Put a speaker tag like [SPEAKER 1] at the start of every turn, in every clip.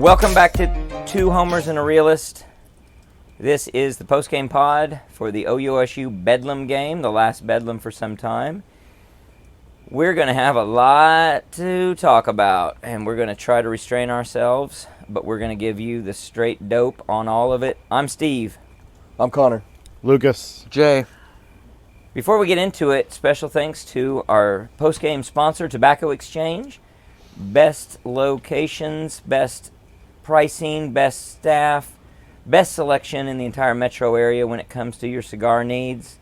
[SPEAKER 1] Welcome back to Two Homers and a Realist. This is the postgame pod for the OSU Bedlam game, the last Bedlam for some time. We're going to have a lot to talk about, and we're going to try to restrain ourselves, but we're going to give you the straight dope on all of it. I'm Steve.
[SPEAKER 2] I'm Connor.
[SPEAKER 3] Lucas.
[SPEAKER 4] Jay.
[SPEAKER 1] Before we get into it, special thanks to our postgame sponsor, Tobacco Exchange. Best locations, best pricing, best staff, best selection in the entire metro area when it comes to your cigar needs.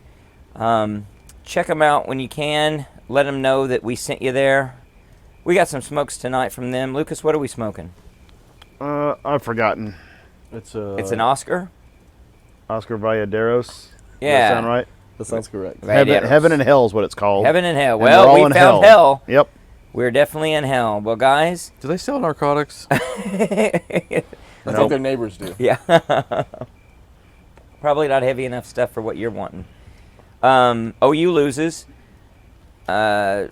[SPEAKER 1] Check them out when you can. Let them know that we sent you there. We got some smokes tonight from them. Lucas, what are we smoking?
[SPEAKER 3] I've forgotten.
[SPEAKER 1] It's an Oscar?
[SPEAKER 3] Oscar Valladeros.
[SPEAKER 1] Yeah.
[SPEAKER 3] Does that sound right?
[SPEAKER 2] That sounds correct.
[SPEAKER 3] Heaven and Hell is what it's called.
[SPEAKER 1] Heaven and Hell.
[SPEAKER 3] And
[SPEAKER 1] Well, we found hell.
[SPEAKER 3] Yep.
[SPEAKER 1] We're definitely in hell. Well, guys.
[SPEAKER 4] Do they sell narcotics?
[SPEAKER 2] I think their neighbors do.
[SPEAKER 1] Yeah. Probably not heavy enough stuff for what you're wanting. OU loses. Final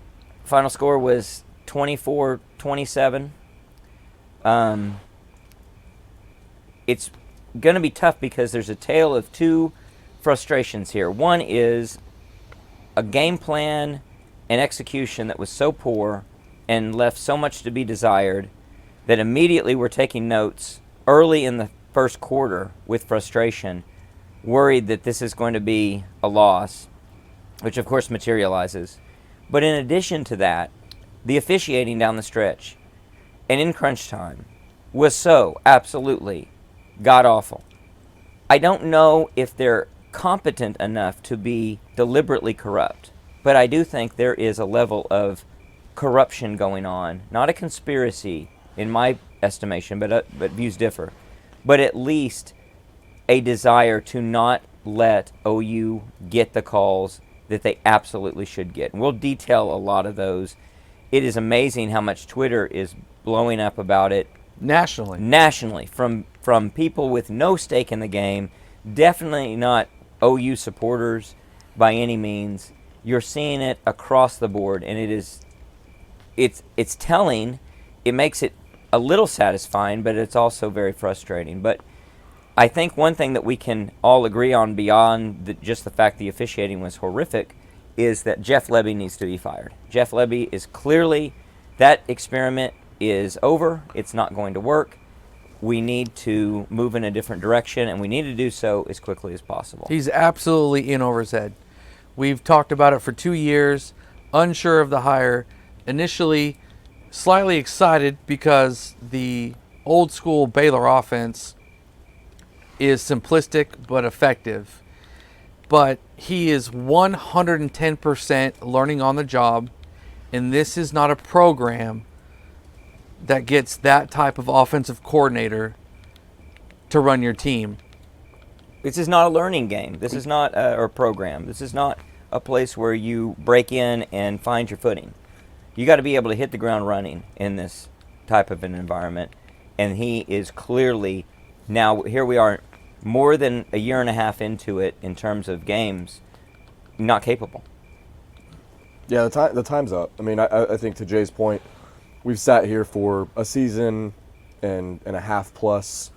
[SPEAKER 1] score was 24-27. It's going to be tough because there's a tale of two frustrations here. One is a game plan and execution that was so poor and left so much to be desired that immediately we're taking notes early in the first quarter with frustration, worried that this is going to be a loss, which of course materializes. But in addition to that, the officiating down the stretch and in crunch time was so absolutely god-awful. I don't know if they're competent enough to be deliberately corrupt, but I do think there is a level of corruption going on, not a conspiracy in my estimation, but views differ, but at least a desire to not let OU get the calls that they absolutely should get. And we'll detail a lot of those. It is amazing how much Twitter is blowing up about it. Nationally, from people with no stake in the game, definitely not OU supporters by any means. You're seeing it across the board, and it's telling. It makes it a little satisfying, but it's also very frustrating. But I think one thing that we can all agree on beyond just the fact the officiating was horrific is that Jeff Lebby needs to be fired. Jeff Lebby is clearly, that experiment is over. It's not going to work. We need to move in a different direction, and we need to do so as quickly as possible.
[SPEAKER 4] He's absolutely in over his head. We've talked about it for 2 years, unsure of the hire, initially slightly excited because the old school Baylor offense is simplistic but effective. But he is 110% learning on the job, and this is not a program that gets that type of offensive coordinator to run your team.
[SPEAKER 1] This is not a learning game. This is not a program. This is not a place where you break in and find your footing. You got to be able to hit the ground running in this type of an environment. And he is clearly, now here we are more than a year and a half into it in terms of games, not capable.
[SPEAKER 2] Yeah, the time's up. I mean, I think to Jay's point, we've sat here for a season and a half plus,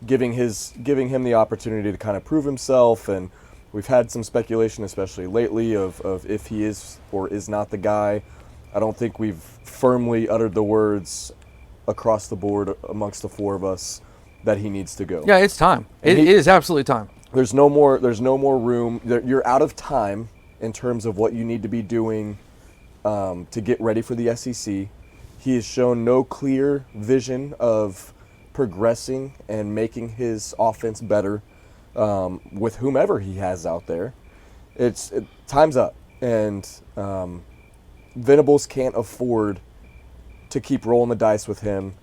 [SPEAKER 2] giving him the opportunity to kind of prove himself, and we've had some speculation, especially lately, of if he is or is not the guy. I don't think we've firmly uttered the words across the board amongst the four of us that he needs to go.
[SPEAKER 4] Yeah, it's time. It is absolutely time.
[SPEAKER 2] There's no more room. You're out of time in terms of what you need to be doing to get ready for the SEC. He has shown no clear vision of progressing and making his offense better with whomever he has out there. Time's up, and Venables can't afford to keep rolling the dice with him.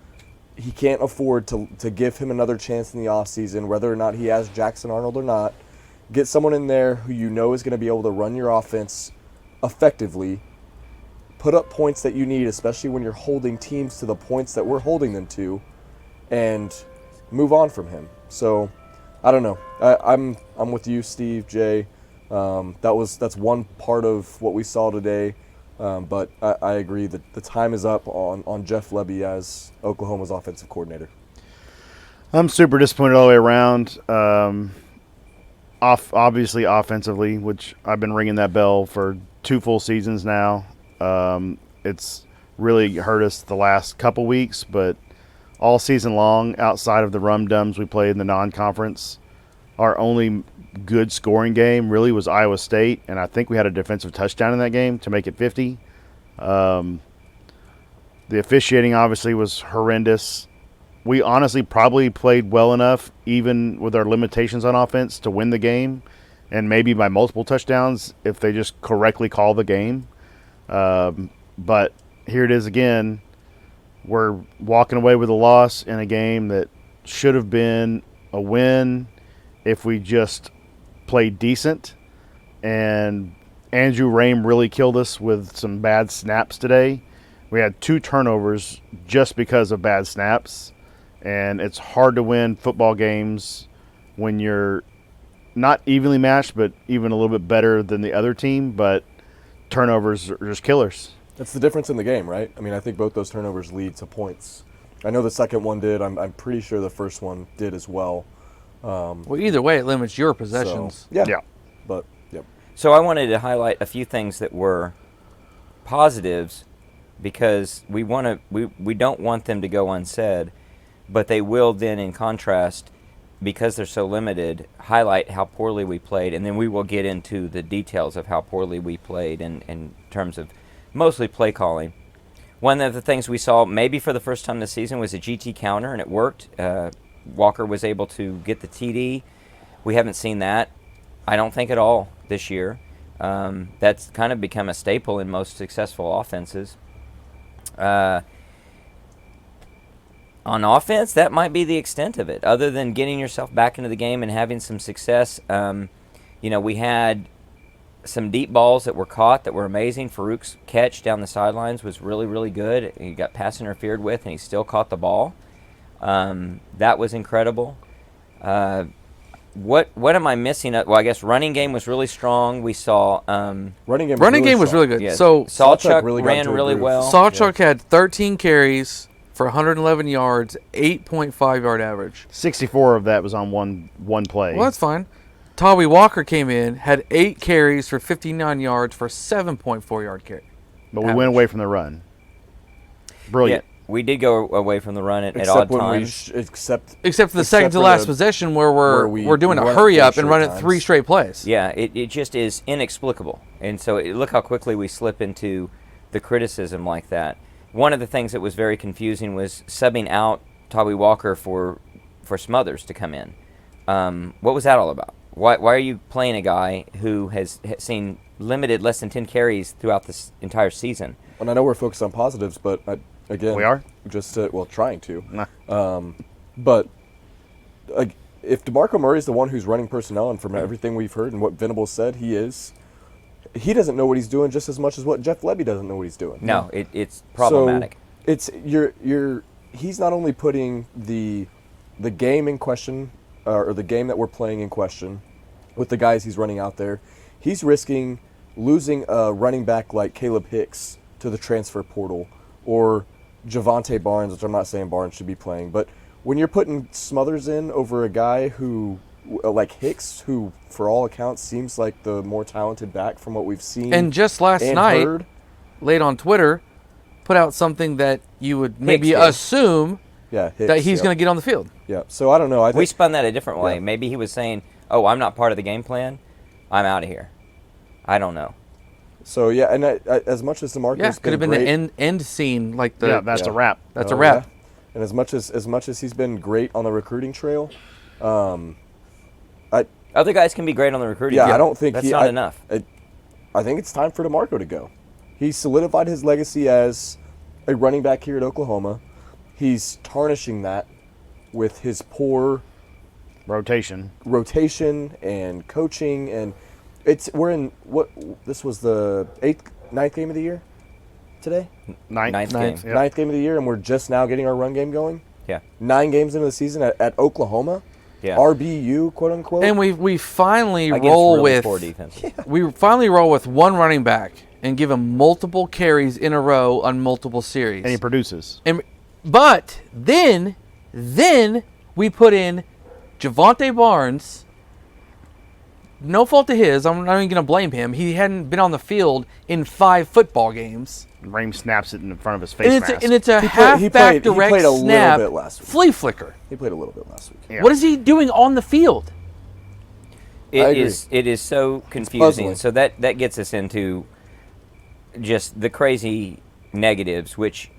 [SPEAKER 2] He can't afford to give him another chance in the offseason, whether or not he has Jackson Arnold or not. Get someone in there who you know is going to be able to run your offense effectively, put up points that you need, especially when you're holding teams to the points that we're holding them to, and move on from him. So, I don't know. I'm with you, Steve, Jay. That's one part of what we saw today. But I agree that the time is up on Jeff Lebby as Oklahoma's offensive coordinator.
[SPEAKER 3] I'm super disappointed all the way around. Obviously offensively, which I've been ringing that bell for 2 full seasons now. It's really hurt us the last couple weeks, but all season long, outside of the rum-dums we played in the non-conference, our only good scoring game really was Iowa State, and I think we had a defensive touchdown in that game to make it 50. The officiating obviously was horrendous. We honestly probably played well enough, even with our limitations on offense, to win the game, and maybe by multiple touchdowns if they just correctly call the game. But here it is again. We're walking away with a loss in a game that should have been a win if we just played decent. And Andrew Rame really killed us with some bad snaps today. We had 2 turnovers just because of bad snaps. And it's hard to win football games when you're not evenly matched, but even a little bit better than the other team. But turnovers are just killers.
[SPEAKER 2] That's the difference in the game, right? I mean, I think both those turnovers lead to points. I know the second one did. I'm pretty sure the first one did as well.
[SPEAKER 4] Well, either way, it limits your possessions.
[SPEAKER 2] So, yeah.
[SPEAKER 3] Yeah.
[SPEAKER 2] But, yep.
[SPEAKER 1] So I wanted to highlight a few things that were positives because we don't want them to go unsaid, but they will then, in contrast, because they're so limited, highlight how poorly we played, and then we will get into the details of how poorly we played in terms of mostly play calling. One of the things we saw maybe for the first time this season was a GT counter, and it worked. Walker was able to get the TD. We haven't seen that, I don't think, at all this year. That's kind of become a staple in most successful offenses. On offense, that might be the extent of it. Other than getting yourself back into the game and having some success, we had some deep balls that were caught that were amazing. Farouk's catch down the sidelines was really, really good. He got pass interfered with, and he still caught the ball. That was incredible. What am I missing? Well, I guess running game was really strong. We saw
[SPEAKER 2] Running game
[SPEAKER 4] was really good.
[SPEAKER 1] yeah,
[SPEAKER 4] So
[SPEAKER 1] Sawchuk
[SPEAKER 2] really got
[SPEAKER 1] ran
[SPEAKER 2] into a
[SPEAKER 1] really
[SPEAKER 2] groove.
[SPEAKER 1] well.
[SPEAKER 4] Sawchuk had 13 carries for 111 yards, 8.5 yard average.
[SPEAKER 3] 64 of that was on one play.
[SPEAKER 4] Well, that's fine. Tawi Walker came in, had 8 carries for 59 yards for 7.4 yard carry.
[SPEAKER 3] But we went away from the run. Brilliant.
[SPEAKER 1] Yeah, we did go away from the run at
[SPEAKER 2] Except
[SPEAKER 1] odd
[SPEAKER 2] when
[SPEAKER 1] times.
[SPEAKER 4] Except for the
[SPEAKER 2] except
[SPEAKER 4] second to
[SPEAKER 2] for
[SPEAKER 4] last
[SPEAKER 2] the-
[SPEAKER 4] possession where
[SPEAKER 2] where
[SPEAKER 4] we're doing a
[SPEAKER 2] run it
[SPEAKER 4] hurry
[SPEAKER 2] 3
[SPEAKER 4] up and run it
[SPEAKER 2] straight
[SPEAKER 4] 3
[SPEAKER 2] times.
[SPEAKER 4] straight plays.
[SPEAKER 1] Yeah, it just is inexplicable. And so look how quickly we slip into the criticism like that. One of the things that was very confusing was subbing out Tawi Walker for Smothers to come in. What was that all about? Why are you playing a guy who has seen limited less than 10 carries throughout this entire season?
[SPEAKER 2] And I know we're focused on positives, but again,
[SPEAKER 3] We are?
[SPEAKER 2] just trying to.
[SPEAKER 3] Nah.
[SPEAKER 2] But if DeMarco Murray is the one who's running personnel, and from everything we've heard and what Venables said, he doesn't know what he's doing just as much as what Jeff Lebby doesn't know what he's doing.
[SPEAKER 1] No, it's problematic.
[SPEAKER 2] So he's not only putting the game in question, or the game that we're playing in question, with the guys he's running out there. He's risking losing a running back like Caleb Hicks to the transfer portal, or Javante Barnes, which I'm not saying Barnes should be playing, but when you're putting Smothers in over a guy who, like Hicks, who for all accounts seems like the more talented back from what we've seen
[SPEAKER 4] And just last
[SPEAKER 2] and
[SPEAKER 4] night,
[SPEAKER 2] heard.
[SPEAKER 4] late on Twitter, put out something that you would maybe
[SPEAKER 1] did.
[SPEAKER 4] assume
[SPEAKER 2] Yeah, Hicks,
[SPEAKER 4] that he's
[SPEAKER 2] yep.
[SPEAKER 4] going to get on the field.
[SPEAKER 2] Yeah, so I don't know. I
[SPEAKER 1] We
[SPEAKER 2] think
[SPEAKER 1] spun that a different way.
[SPEAKER 2] Yeah.
[SPEAKER 1] Maybe he was saying, "Oh, I'm not part of the game plan. I'm out of here." I don't know.
[SPEAKER 2] so. Yeah, and as much as DeMarco's
[SPEAKER 4] Yeah, could have been
[SPEAKER 2] great,
[SPEAKER 4] the end scene, like the
[SPEAKER 3] Yeah, that's a wrap.
[SPEAKER 4] That's a
[SPEAKER 2] Oh,
[SPEAKER 4] wrap.
[SPEAKER 2] yeah. And as much as he's been great on the recruiting trail,
[SPEAKER 1] Other guys can be great on the recruiting.
[SPEAKER 2] yeah,
[SPEAKER 1] team.
[SPEAKER 2] I don't think
[SPEAKER 1] that's not enough.
[SPEAKER 2] I think it's time for DeMarco to go. He's solidified his legacy as a running back here at Oklahoma. He's tarnishing that with his poor
[SPEAKER 3] Rotation.
[SPEAKER 2] rotation and coaching, and we're in this was the 9th game of the year today.
[SPEAKER 1] Ninth
[SPEAKER 4] Ninth.
[SPEAKER 1] game.
[SPEAKER 3] Yep.
[SPEAKER 2] 9th game of the year, and we're just now getting our run game going.
[SPEAKER 1] Yeah.
[SPEAKER 2] 9 games into the season at Oklahoma.
[SPEAKER 1] Yeah.
[SPEAKER 2] RBU, quote unquote.
[SPEAKER 4] And we finally
[SPEAKER 1] Against
[SPEAKER 4] roll
[SPEAKER 1] really
[SPEAKER 4] with
[SPEAKER 1] poor defenses.
[SPEAKER 4] we finally roll with one running back and give him multiple carries in a row on multiple series.
[SPEAKER 3] And he produces.
[SPEAKER 4] But then we put in Javonte Barnes. No fault of his. I'm not even going to blame him. He hadn't been on the field in 5 football games.
[SPEAKER 3] Raheem snaps it in front of his face mask.
[SPEAKER 4] And it's a
[SPEAKER 2] He
[SPEAKER 4] halfback direct
[SPEAKER 2] played a little
[SPEAKER 4] snap
[SPEAKER 2] bit last week.
[SPEAKER 4] flea flicker.
[SPEAKER 2] He played a little bit last week.
[SPEAKER 3] Yeah.
[SPEAKER 4] What is he doing on the field?
[SPEAKER 1] It is so confusing.
[SPEAKER 2] puzzling.
[SPEAKER 1] So that gets us into just the crazy negatives, which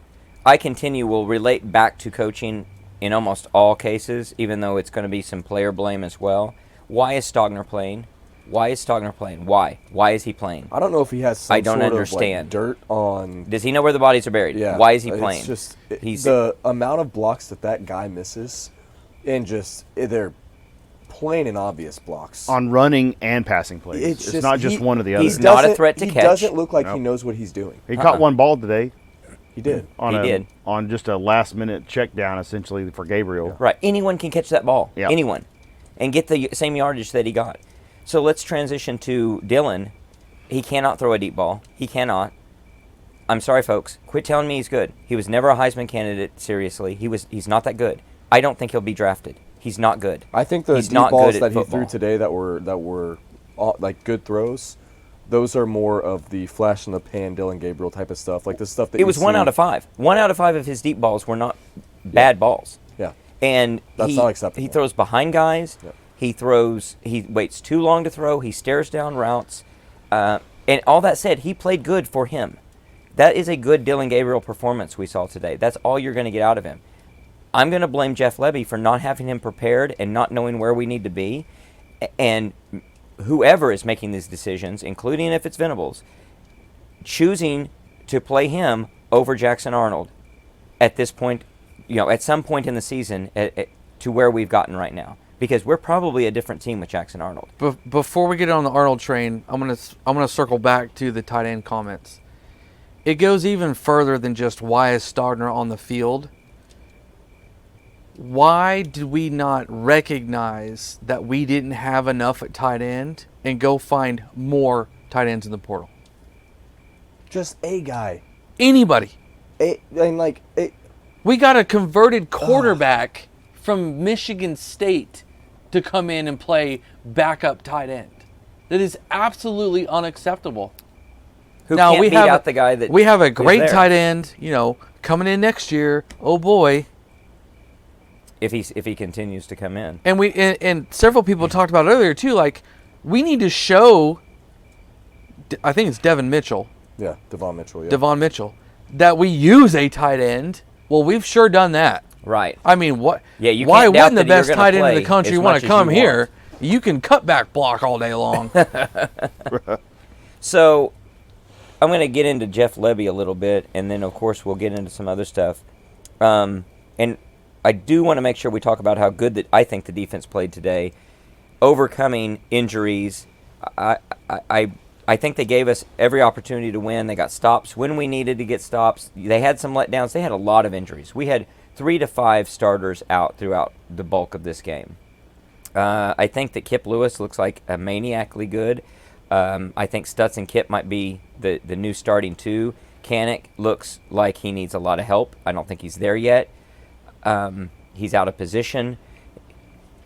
[SPEAKER 1] I continue will relate back to coaching in almost all cases, even though it's going to be some player blame as well. Why is Stogner playing? Why is Stogner playing? Why? Why is he playing?
[SPEAKER 2] I don't know if he has some
[SPEAKER 1] I don't
[SPEAKER 2] sort
[SPEAKER 1] understand.
[SPEAKER 2] of dirt on.
[SPEAKER 1] Does he know where the bodies are buried?
[SPEAKER 2] Yeah.
[SPEAKER 1] Why is he playing?
[SPEAKER 2] It's just
[SPEAKER 1] He's
[SPEAKER 2] the amount of blocks that guy misses, and just they're plain and obvious blocks.
[SPEAKER 3] On running and passing plays. It's
[SPEAKER 2] just-
[SPEAKER 3] not just one or the other.
[SPEAKER 1] he's not a threat to
[SPEAKER 2] he
[SPEAKER 1] catch.
[SPEAKER 2] doesn't look like he
[SPEAKER 3] Nope.
[SPEAKER 2] knows what he's doing.
[SPEAKER 3] He caught one ball today
[SPEAKER 2] He did.
[SPEAKER 3] on just a last-minute check down, essentially, for Gabriel.
[SPEAKER 1] Right. Anyone can catch that ball.
[SPEAKER 3] Yeah.
[SPEAKER 1] Anyone. And get the same yardage that he got. So let's transition to Dylan. He cannot throw a deep ball. He cannot. I'm sorry, folks. Quit telling me he's good. He was never a Heisman candidate, seriously. He's not that good. I don't think he'll be drafted. He's not good.
[SPEAKER 2] I think the
[SPEAKER 1] He's
[SPEAKER 2] deep
[SPEAKER 1] not
[SPEAKER 2] balls
[SPEAKER 1] good at
[SPEAKER 2] that he
[SPEAKER 1] football.
[SPEAKER 2] threw today that were like good throws, those are more of the flash in the pan Dylan Gabriel type of stuff, like the stuff that
[SPEAKER 1] It was 1 out of 5. 1 out of 5 of his deep balls were not bad balls.
[SPEAKER 2] Yeah,
[SPEAKER 1] And
[SPEAKER 2] That's
[SPEAKER 1] he,
[SPEAKER 2] not acceptable.
[SPEAKER 1] He throws behind guys.
[SPEAKER 2] Yep.
[SPEAKER 1] He waits too long to throw. He stares down routes. And all that said, he played good for him. That is a good Dylan Gabriel performance we saw today. That's all you're going to get out of him. I'm going to blame Jeff Levy for not having him prepared and not knowing where we need to be. And whoever is making these decisions, including if it's Venables, choosing to play him over Jackson Arnold at this point, at some point in the season to where we've gotten right now. Because we're probably a different team with Jackson Arnold.
[SPEAKER 4] Before we get on the Arnold train, I'm gonna circle back to the tight end comments. It goes even further than just why is Stogner on the field. Why did we not recognize that we didn't have enough at tight end and go find more tight ends in the portal?
[SPEAKER 2] just a guy.
[SPEAKER 4] Anybody. We got a converted quarterback from Michigan State to come in and play backup tight end. That is absolutely unacceptable.
[SPEAKER 1] Who can't beat out the guy that
[SPEAKER 4] we have a
[SPEAKER 1] who's
[SPEAKER 4] great
[SPEAKER 1] there.
[SPEAKER 4] tight end, coming in next year. Oh boy.
[SPEAKER 1] If he continues to come in.
[SPEAKER 4] And and several people talked about it earlier too, like we need to show I think it's Devon Mitchell.
[SPEAKER 2] Yeah, Devon Mitchell. Yeah.
[SPEAKER 4] Devon Mitchell. That we use a tight end. Well, we've sure done that.
[SPEAKER 1] Right.
[SPEAKER 4] I mean, what?
[SPEAKER 1] Yeah, you
[SPEAKER 4] why
[SPEAKER 1] can't doubt
[SPEAKER 4] wouldn't the
[SPEAKER 1] that you're
[SPEAKER 4] best
[SPEAKER 1] gonna
[SPEAKER 4] tight end in
[SPEAKER 1] play
[SPEAKER 4] the country
[SPEAKER 1] as
[SPEAKER 4] want
[SPEAKER 1] much
[SPEAKER 4] to
[SPEAKER 1] as
[SPEAKER 4] come
[SPEAKER 1] you
[SPEAKER 4] here?
[SPEAKER 1] want.
[SPEAKER 4] You can cut back block all day long.
[SPEAKER 1] So I'm going to get into Jeff Levy a little bit, and then, of course, we'll get into some other stuff. And I do want to make sure we talk about how good that I think the defense played today, overcoming injuries. I think they gave us every opportunity to win. They got stops when we needed to get stops. They had some letdowns. They had a lot of injuries. We had 3 to 5 starters out throughout the bulk of this game. I think that Kip Lewis looks like a maniacally good. I think Stutz and Kip might be the new starting 2. Kanik looks like he needs a lot of help. I don't think he's there yet. He's out of position.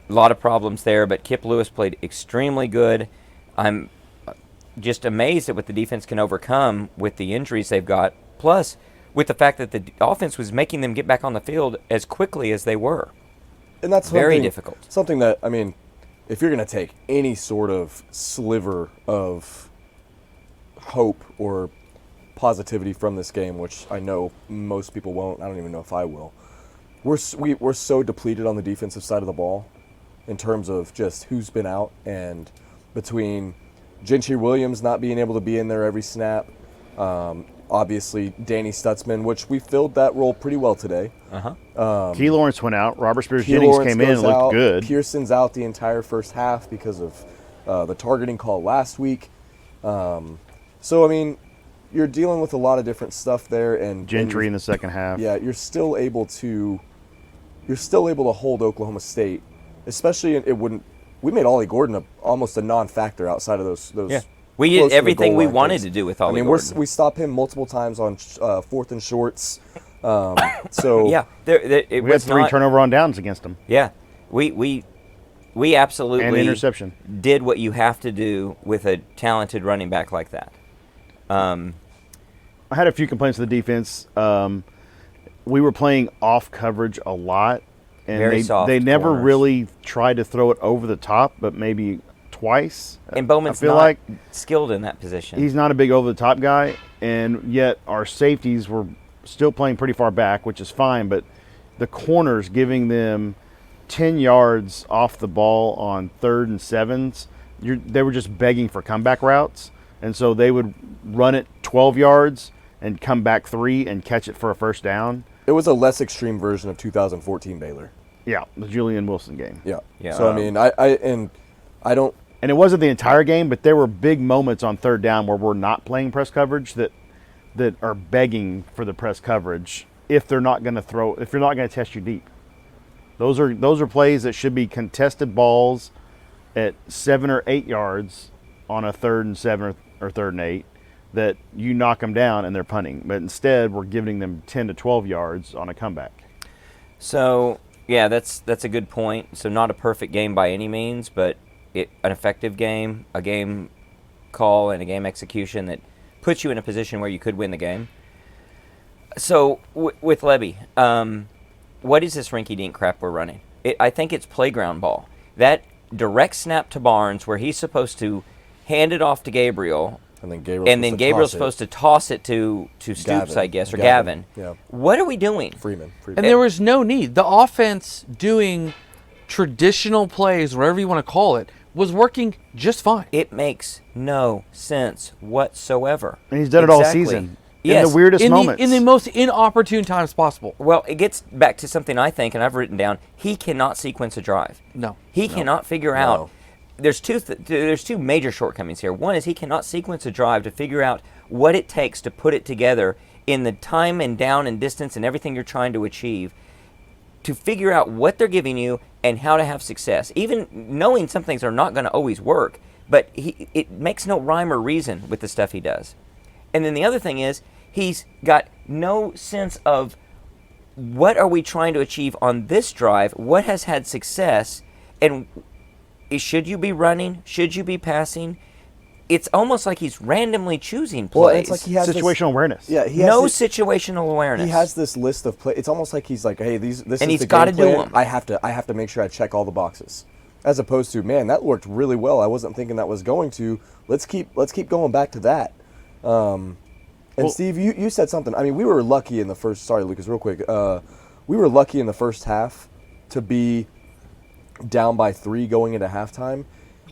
[SPEAKER 1] A lot of problems there, but Kip Lewis played extremely good. I'm just amazed at what the defense can overcome with the injuries they've got, plus with the fact that the offense was making them get back on the field as quickly as they were.
[SPEAKER 2] And that's
[SPEAKER 1] very difficult.
[SPEAKER 2] Something that, if you're going to take any sort of sliver of hope or positivity from this game, which I know most people won't, I don't even know if I will, we're so depleted on the defensive side of the ball in terms of just who's been out, and between Gentry Williams not being able to be in there every snap, obviously Danny Stutzman, which we filled that role pretty well today.
[SPEAKER 3] Key Lawrence went out. Robert
[SPEAKER 2] Key
[SPEAKER 3] Spears-Jennings
[SPEAKER 2] Lawrence
[SPEAKER 3] came in and
[SPEAKER 2] goes
[SPEAKER 3] looked
[SPEAKER 2] out.
[SPEAKER 3] good.
[SPEAKER 2] Pearson's out the entire first half because of the targeting call last week. So, you're dealing with a lot of different stuff there. And
[SPEAKER 3] Gentry in the second half.
[SPEAKER 2] Yeah, you're still able to hold Oklahoma State, especially we made Ollie Gordon almost a non-factor outside of those
[SPEAKER 1] We
[SPEAKER 2] close
[SPEAKER 1] did
[SPEAKER 2] to the
[SPEAKER 1] everything
[SPEAKER 2] goal
[SPEAKER 1] we
[SPEAKER 2] line,
[SPEAKER 1] wanted
[SPEAKER 2] 'cause,
[SPEAKER 1] to do with
[SPEAKER 2] I
[SPEAKER 1] Ollie
[SPEAKER 2] mean,
[SPEAKER 1] Gordon.
[SPEAKER 2] we stop him multiple times on 4th and shorts. So
[SPEAKER 1] Yeah, it
[SPEAKER 3] We had
[SPEAKER 1] was
[SPEAKER 3] 3
[SPEAKER 1] not,
[SPEAKER 3] turnover on downs against them
[SPEAKER 1] Yeah, we absolutely
[SPEAKER 3] and interception.
[SPEAKER 1] did what you have to do with a talented running back like that.
[SPEAKER 3] I had a few complaints with the defense. We were playing off coverage a lot, and
[SPEAKER 1] Very soft
[SPEAKER 3] they never
[SPEAKER 1] corners.
[SPEAKER 3] really tried to throw it over the top, but maybe twice.
[SPEAKER 1] And Bowman's
[SPEAKER 3] I feel
[SPEAKER 1] not
[SPEAKER 3] like
[SPEAKER 1] skilled in that position.
[SPEAKER 3] he's not a big over the top guy, and yet our safeties were still playing pretty far back, which is fine, but the corners giving them 10 yards off the ball on 3rd and 7s, they were just begging for comeback routes, and so they would run it 12 yards and come back 3 and catch it for a first down.
[SPEAKER 2] it was a less extreme version of 2014 Baylor.
[SPEAKER 3] Yeah, the Julian Wilson game.
[SPEAKER 2] Yeah.
[SPEAKER 1] Yeah.
[SPEAKER 2] So I mean, I don't.
[SPEAKER 3] And it wasn't the entire game, but there were big moments on 3rd down where we're not playing press coverage that are begging for the press coverage if they're not going to throw, if you're not going to test you deep. Those are plays that should be contested balls at 7 or 8 yards on a 3rd and 7 or 3rd and 8 that you knock them down and they're punting. But instead, we're giving them 10 to 12 yards on a comeback.
[SPEAKER 1] So yeah, that's a good point. So not a perfect game by any means, but an effective game, a game call and a game execution that puts you in a position where you could win the game. So with Lebby, what is this rinky-dink crap we're running? I think it's playground ball. That direct snap to Barnes where he's supposed to hand it off to Gabriel,
[SPEAKER 2] And then
[SPEAKER 1] Gabriel's supposed to toss it to Stoops,
[SPEAKER 2] Gavin.
[SPEAKER 1] I guess, or
[SPEAKER 2] Gavin,
[SPEAKER 1] Gavin.
[SPEAKER 2] yeah.
[SPEAKER 1] What are we doing?
[SPEAKER 2] Freeman.
[SPEAKER 4] And there was no need. The offense doing traditional plays, whatever you want to call it, was working just fine.
[SPEAKER 1] It makes no sense whatsoever.
[SPEAKER 3] And he's done it all
[SPEAKER 1] Exactly.
[SPEAKER 3] season.
[SPEAKER 1] Yes.
[SPEAKER 3] In the weirdest moments.
[SPEAKER 4] In the most inopportune times possible.
[SPEAKER 1] Well, it gets back to something I think, and I've written down. He cannot sequence a drive.
[SPEAKER 4] No.
[SPEAKER 1] He cannot figure out. There's two major shortcomings here. One is he cannot sequence a drive to figure out what it takes to put it together in the time and down and distance and everything you're trying to achieve, to figure out what they're giving you and how to have success. Even knowing some things are not going to always work, but it makes no rhyme or reason with the stuff he does. And then the other thing is he's got no sense of what are we trying to achieve on this drive, what has had success, and should you be running, should you be passing? It's almost like he's randomly choosing plays.
[SPEAKER 2] Well, it's like he has
[SPEAKER 3] Situational awareness.
[SPEAKER 2] Yeah, he has
[SPEAKER 1] no
[SPEAKER 2] this,
[SPEAKER 1] situational awareness.
[SPEAKER 2] He has this list of plays. It's almost like he's like, hey, this
[SPEAKER 1] And
[SPEAKER 2] is
[SPEAKER 1] he's
[SPEAKER 2] the
[SPEAKER 1] gotta
[SPEAKER 2] game
[SPEAKER 1] do
[SPEAKER 2] plan.
[SPEAKER 1] them.
[SPEAKER 2] I have to make sure I check all the boxes, as opposed to, man, that worked really well. I wasn't thinking that was going to. Let's keep going back to that. And Steve, you said something. I mean, we were lucky in the first. Sorry, Lucas, real quick. We were lucky in the first half to be down by 3 going into halftime,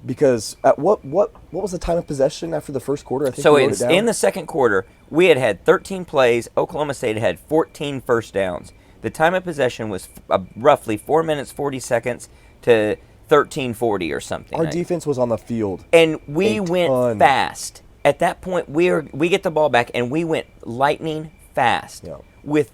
[SPEAKER 2] because at what was the time of possession after the first quarter? I think
[SPEAKER 1] So
[SPEAKER 2] we wrote it down.
[SPEAKER 1] in the second quarter, we had 13 plays. Oklahoma State had 14 first downs. The time of possession was roughly 4 minutes 40 seconds to 13:40 or something.
[SPEAKER 2] Our defense was on the field,
[SPEAKER 1] And we
[SPEAKER 2] a
[SPEAKER 1] went
[SPEAKER 2] ton.
[SPEAKER 1] fast. At that point, we get the ball back, and we went lightning fast.
[SPEAKER 2] Yeah.
[SPEAKER 1] With,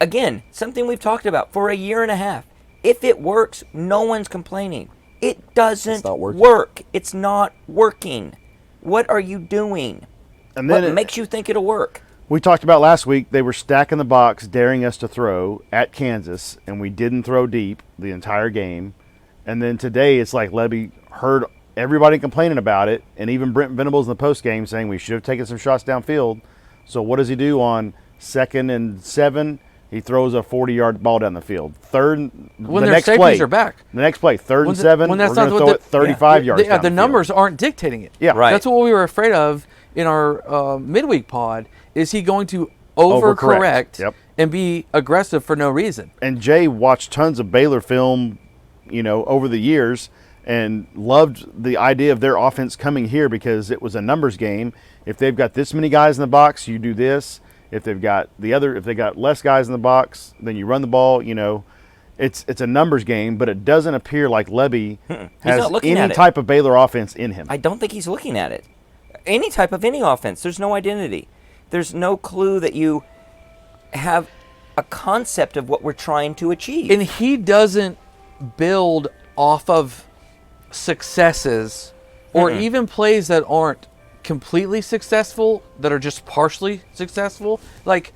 [SPEAKER 1] again, something we've talked about for a year and a half. If it works, no one's complaining. It doesn't
[SPEAKER 2] not working.
[SPEAKER 1] work. It's not working. What are you doing?
[SPEAKER 3] And then
[SPEAKER 1] What makes you think it'll work?
[SPEAKER 3] We talked about last week, they were stacking the box, daring us to throw at Kansas, and we didn't throw deep the entire game. And then today, it's like Lebby heard everybody complaining about it, and even Brent Venables in the postgame saying we should have taken some shots downfield. So what does he do on 2nd and 7? He throws a 40-yard ball down the field.
[SPEAKER 4] When
[SPEAKER 3] the
[SPEAKER 4] their
[SPEAKER 3] next
[SPEAKER 4] safeties
[SPEAKER 3] play,
[SPEAKER 4] are back.
[SPEAKER 3] The next play, 3rd and 7,
[SPEAKER 4] when
[SPEAKER 3] we're
[SPEAKER 4] that's
[SPEAKER 3] going to
[SPEAKER 4] not
[SPEAKER 3] throw
[SPEAKER 4] what
[SPEAKER 3] it 35 yards down
[SPEAKER 4] the
[SPEAKER 3] the
[SPEAKER 4] numbers aren't dictating it.
[SPEAKER 3] Yeah.
[SPEAKER 1] Right.
[SPEAKER 4] That's what we were afraid of in our midweek pod. Is he going to
[SPEAKER 3] Overcorrect.
[SPEAKER 4] overcorrect
[SPEAKER 3] Yep.
[SPEAKER 4] and be aggressive for no reason?
[SPEAKER 3] And Jay watched tons of Baylor film, over the years, and loved the idea of their offense coming here because it was a numbers game. If they've got this many guys in the box, you do this. If they've got if they got less guys in the box, then you run the ball. It's a numbers game, but it doesn't appear like Lebby has
[SPEAKER 1] not looking at
[SPEAKER 3] any
[SPEAKER 1] it.
[SPEAKER 3] type of Baylor offense in him.
[SPEAKER 1] I don't think he's looking at it. Any type of any offense, there's no identity. There's no clue that you have a concept of what we're trying to achieve.
[SPEAKER 4] And he doesn't build off of successes or even plays that aren't completely successful, that are just partially successful. Like,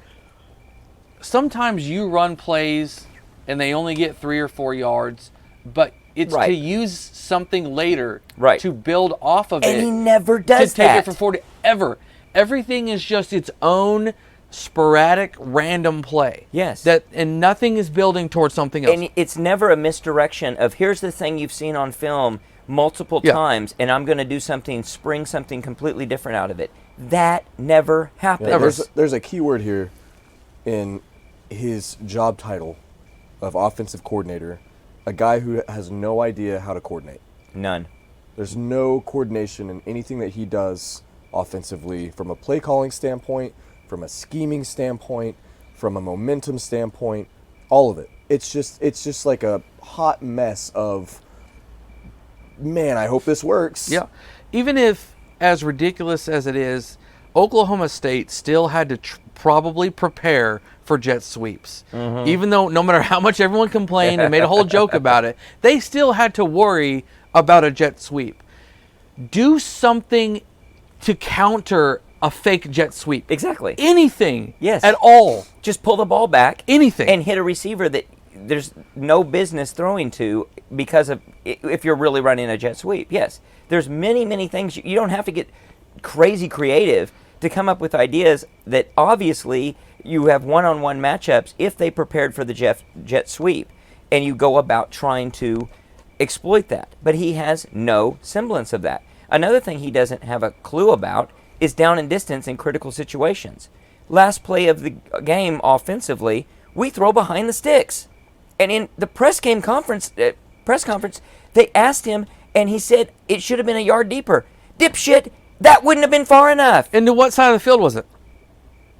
[SPEAKER 4] sometimes you run plays and they only get 3 or 4 yards, but it's to use something later to build off of it.
[SPEAKER 1] And he never does
[SPEAKER 4] to take
[SPEAKER 1] that.
[SPEAKER 4] it for 40 ever. Everything is just its own sporadic, random play.
[SPEAKER 1] Yes.
[SPEAKER 4] And nothing is building towards something else.
[SPEAKER 1] And it's never a misdirection of, here's the thing you've seen on film multiple times, and I'm going to do something, spring something completely different out of it. That never happens.
[SPEAKER 2] Yeah, there's a key word here in his job title of offensive coordinator, a guy who has no idea how to coordinate.
[SPEAKER 1] None.
[SPEAKER 2] There's no coordination in anything that he does offensively from a play calling standpoint, from a scheming standpoint, from a momentum standpoint, all of it. It's just like a hot mess of, man, I hope this works.
[SPEAKER 4] Yeah. Even if, as ridiculous as it is, Oklahoma State still had to probably prepare for jet sweeps. Even though no matter how much everyone complained and made a whole joke about it, they still had to worry about a jet sweep. Do something to counter a fake jet sweep.
[SPEAKER 1] Exactly.
[SPEAKER 4] Anything.
[SPEAKER 1] Yes.
[SPEAKER 4] At all.
[SPEAKER 1] Just pull the ball back.
[SPEAKER 4] Anything.
[SPEAKER 1] And hit a receiver that there's no business throwing to, because of, if you're really running a jet sweep. Yes. There's many, many things. You don't have to get crazy creative to come up with ideas that obviously you have one-on-one matchups if they prepared for the jet sweep, and you go about trying to exploit that. But he has no semblance of that. Another thing he doesn't have a clue about is down and distance in critical situations. Last play of the game offensively, we throw behind the sticks. And in the press conference, they asked him, and he said it should have been a yard deeper. Dipshit, that wouldn't have been far enough.
[SPEAKER 4] And to what side of the field was it?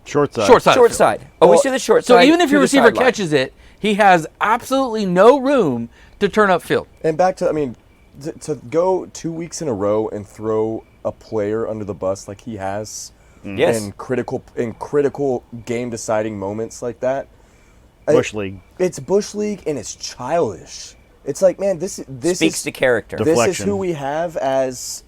[SPEAKER 3] Short side.
[SPEAKER 4] Short side.
[SPEAKER 1] Short side. Always to the short
[SPEAKER 4] So
[SPEAKER 1] side.
[SPEAKER 4] even if
[SPEAKER 1] to
[SPEAKER 4] your
[SPEAKER 1] the
[SPEAKER 4] receiver
[SPEAKER 1] sideline.
[SPEAKER 4] catches it, he has absolutely no room to turn upfield.
[SPEAKER 2] And back to, I mean, to go 2 weeks in a row and throw a player under the bus like he has
[SPEAKER 1] Yes.
[SPEAKER 2] in critical game deciding moments like that.
[SPEAKER 3] Bush League.
[SPEAKER 2] It's Bush League and it's childish. It's like, man, this
[SPEAKER 1] Speaks
[SPEAKER 2] is
[SPEAKER 1] to character.
[SPEAKER 2] this is
[SPEAKER 3] Deflection.
[SPEAKER 2] who we have as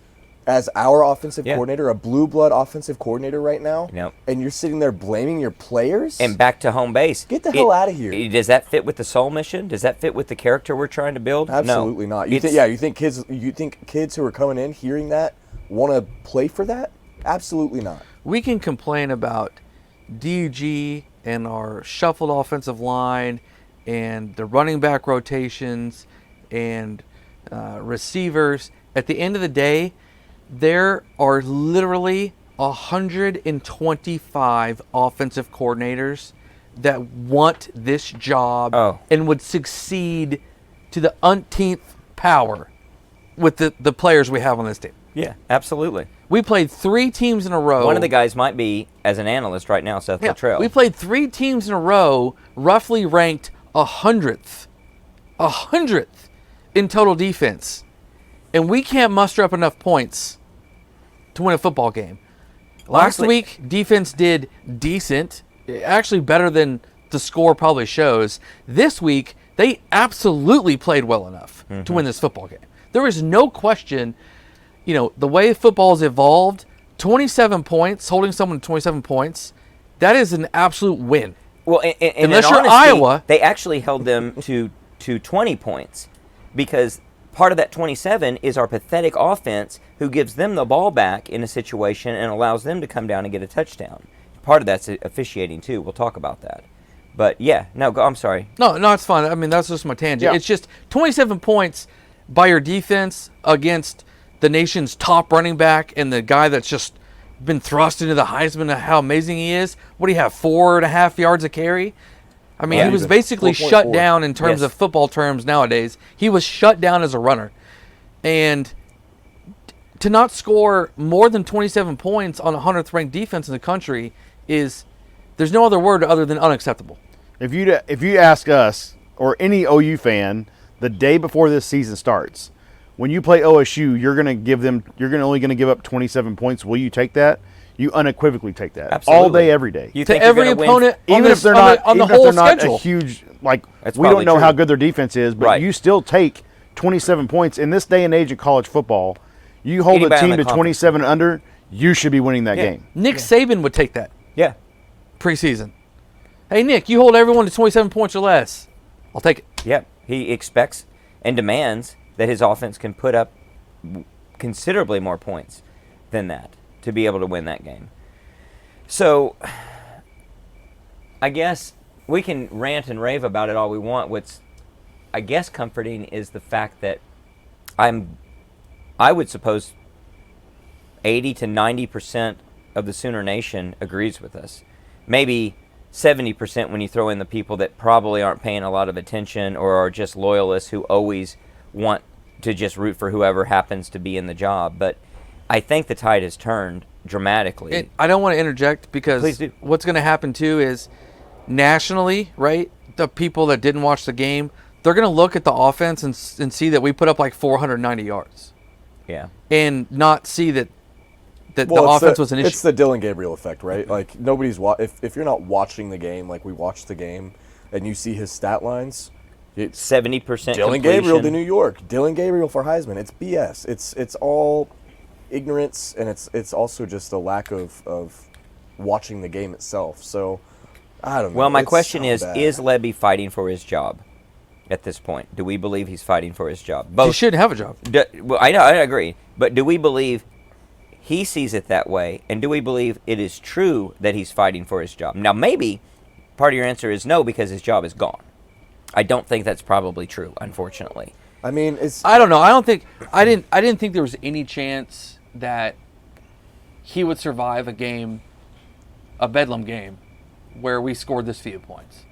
[SPEAKER 2] our offensive coordinator, a blue blood offensive coordinator right now.
[SPEAKER 1] Yep.
[SPEAKER 2] And you're sitting there blaming your players?
[SPEAKER 1] And back to home base.
[SPEAKER 2] Get the hell out of here.
[SPEAKER 1] Does that fit with the soul mission? Does that fit with the character we're trying to build?
[SPEAKER 2] Absolutely
[SPEAKER 1] No.
[SPEAKER 2] not. You think kids who are coming in hearing that want to play for that? Absolutely not.
[SPEAKER 4] We can complain about DG and our shuffled offensive line and the running back rotations and receivers. At the end of the day, there are literally 125 offensive coordinators that want this job and would succeed to the umpteenth power with the players we have on this team.
[SPEAKER 1] Yeah, absolutely.
[SPEAKER 4] We played 3 teams in a row.
[SPEAKER 1] One of the guys might be, as an analyst right now, Seth Luttrell.
[SPEAKER 4] We played 3 teams in a row, roughly ranked 100th in total defense. And we can't muster up enough points to win a football game. Last week, defense did decent, actually better than the score probably shows. This week, they absolutely played well enough to win this football game. There is no question, the way football has evolved, 27 points, holding someone to 27 points, that is an absolute win.
[SPEAKER 1] Well, and
[SPEAKER 4] unless
[SPEAKER 1] in
[SPEAKER 4] you're
[SPEAKER 1] honesty,
[SPEAKER 4] Iowa,
[SPEAKER 1] they actually held them to 20 points, because part of that 27 is our pathetic offense, who gives them the ball back in a situation and allows them to come down and get a touchdown. Part of that's officiating too. We'll talk about that. But yeah, I'm sorry.
[SPEAKER 4] No, it's fine. I mean, that's just my tangent.
[SPEAKER 2] Yeah.
[SPEAKER 4] It's just 27 points by your defense against the nation's top running back and the guy that's just been thrust into the Heisman, how amazing he is. What do you have, 4.5 yards a carry? I mean, he was basically
[SPEAKER 2] 4.4.
[SPEAKER 4] shut down in terms
[SPEAKER 1] Yes.
[SPEAKER 4] of football terms nowadays. He was shut down as a runner. And to not score more than 27 points on a 100th ranked defense in the country there's no other word other than unacceptable.
[SPEAKER 3] If you ask us or any OU fan the day before this season starts, when you play OSU, you're only going to give up 27 points. Will you take that? You unequivocally take that.
[SPEAKER 1] Absolutely.
[SPEAKER 3] All day, every day.
[SPEAKER 1] You
[SPEAKER 4] To
[SPEAKER 1] think you're
[SPEAKER 4] every
[SPEAKER 1] gonna win-
[SPEAKER 4] opponent
[SPEAKER 3] Even if they're not
[SPEAKER 4] on the
[SPEAKER 3] even if
[SPEAKER 4] whole
[SPEAKER 3] they're not
[SPEAKER 4] schedule.
[SPEAKER 3] a huge,
[SPEAKER 1] That's
[SPEAKER 3] we don't
[SPEAKER 1] probably
[SPEAKER 3] know
[SPEAKER 1] true.
[SPEAKER 3] how good their defense is, but
[SPEAKER 1] Right.
[SPEAKER 3] you still take 27 points in this day and age of college football. You hold
[SPEAKER 1] Anybody
[SPEAKER 3] a
[SPEAKER 1] in
[SPEAKER 3] team
[SPEAKER 1] the
[SPEAKER 3] to
[SPEAKER 1] conference.
[SPEAKER 3] 27 under, you should be winning that
[SPEAKER 1] Yeah.
[SPEAKER 3] game.
[SPEAKER 4] Nick Saban would take that
[SPEAKER 1] Yeah.
[SPEAKER 4] preseason. Hey, Nick, you hold everyone to 27 points or less. I'll take it.
[SPEAKER 1] Yep. He expects and demands that his offense can put up considerably more points than that to be able to win that game. So, I guess we can rant and rave about it all we want. What's, I guess, comforting is the fact that I would suppose 80 to 90% of the Sooner Nation agrees with us. Maybe 70% when you throw in the people that probably aren't paying a lot of attention or are just loyalists who always want to just root for whoever happens to be in the job. But I think the tide has turned dramatically.
[SPEAKER 4] I don't want to interject because
[SPEAKER 1] Please do.
[SPEAKER 4] what's going to happen too is nationally, right? The people that didn't watch the game, they're going to look at the offense and see that we put up like 490 yards
[SPEAKER 1] Yeah.
[SPEAKER 4] and not see that the
[SPEAKER 2] Well,
[SPEAKER 4] offense was an issue.
[SPEAKER 2] It's the Dylan Gabriel effect, right? Like nobody's if you're not watching the game like we watched the game, and you see his stat lines, it's
[SPEAKER 1] 70%
[SPEAKER 2] Dylan Gabriel to New York, Dylan Gabriel for Heisman. It's BS. It's all ignorance, and it's also just a lack of watching the game itself. So I don't know.
[SPEAKER 1] Well, my
[SPEAKER 2] It's
[SPEAKER 1] question
[SPEAKER 2] so
[SPEAKER 1] is
[SPEAKER 2] bad.
[SPEAKER 1] Levy fighting for his job at this point? Do we believe he's fighting for his job?
[SPEAKER 4] He
[SPEAKER 1] Both.
[SPEAKER 4] should have a job.
[SPEAKER 1] Well, I know, I agree. But do we believe he sees it that way? And do we believe it is true that he's fighting for his job? Now, maybe part of your answer is no because his job is gone. I don't think that's probably true, unfortunately.
[SPEAKER 2] I mean, it's
[SPEAKER 4] I don't know. I didn't think there was any chance that he would survive a Bedlam game, where we scored this few points.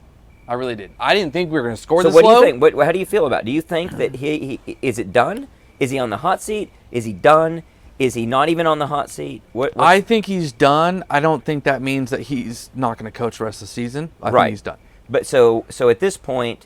[SPEAKER 4] I really did. I didn't think we were going to score
[SPEAKER 1] So
[SPEAKER 4] this
[SPEAKER 1] what
[SPEAKER 4] low.
[SPEAKER 1] do you think? How do you feel about it? Do you think that he is it done? Is he on the hot seat? Is he done? Is he not even on the hot seat?
[SPEAKER 4] I think he's done. I don't think that means that he's not going to coach the rest of the season. I
[SPEAKER 1] Right.
[SPEAKER 4] think he's done.
[SPEAKER 1] But so at this point,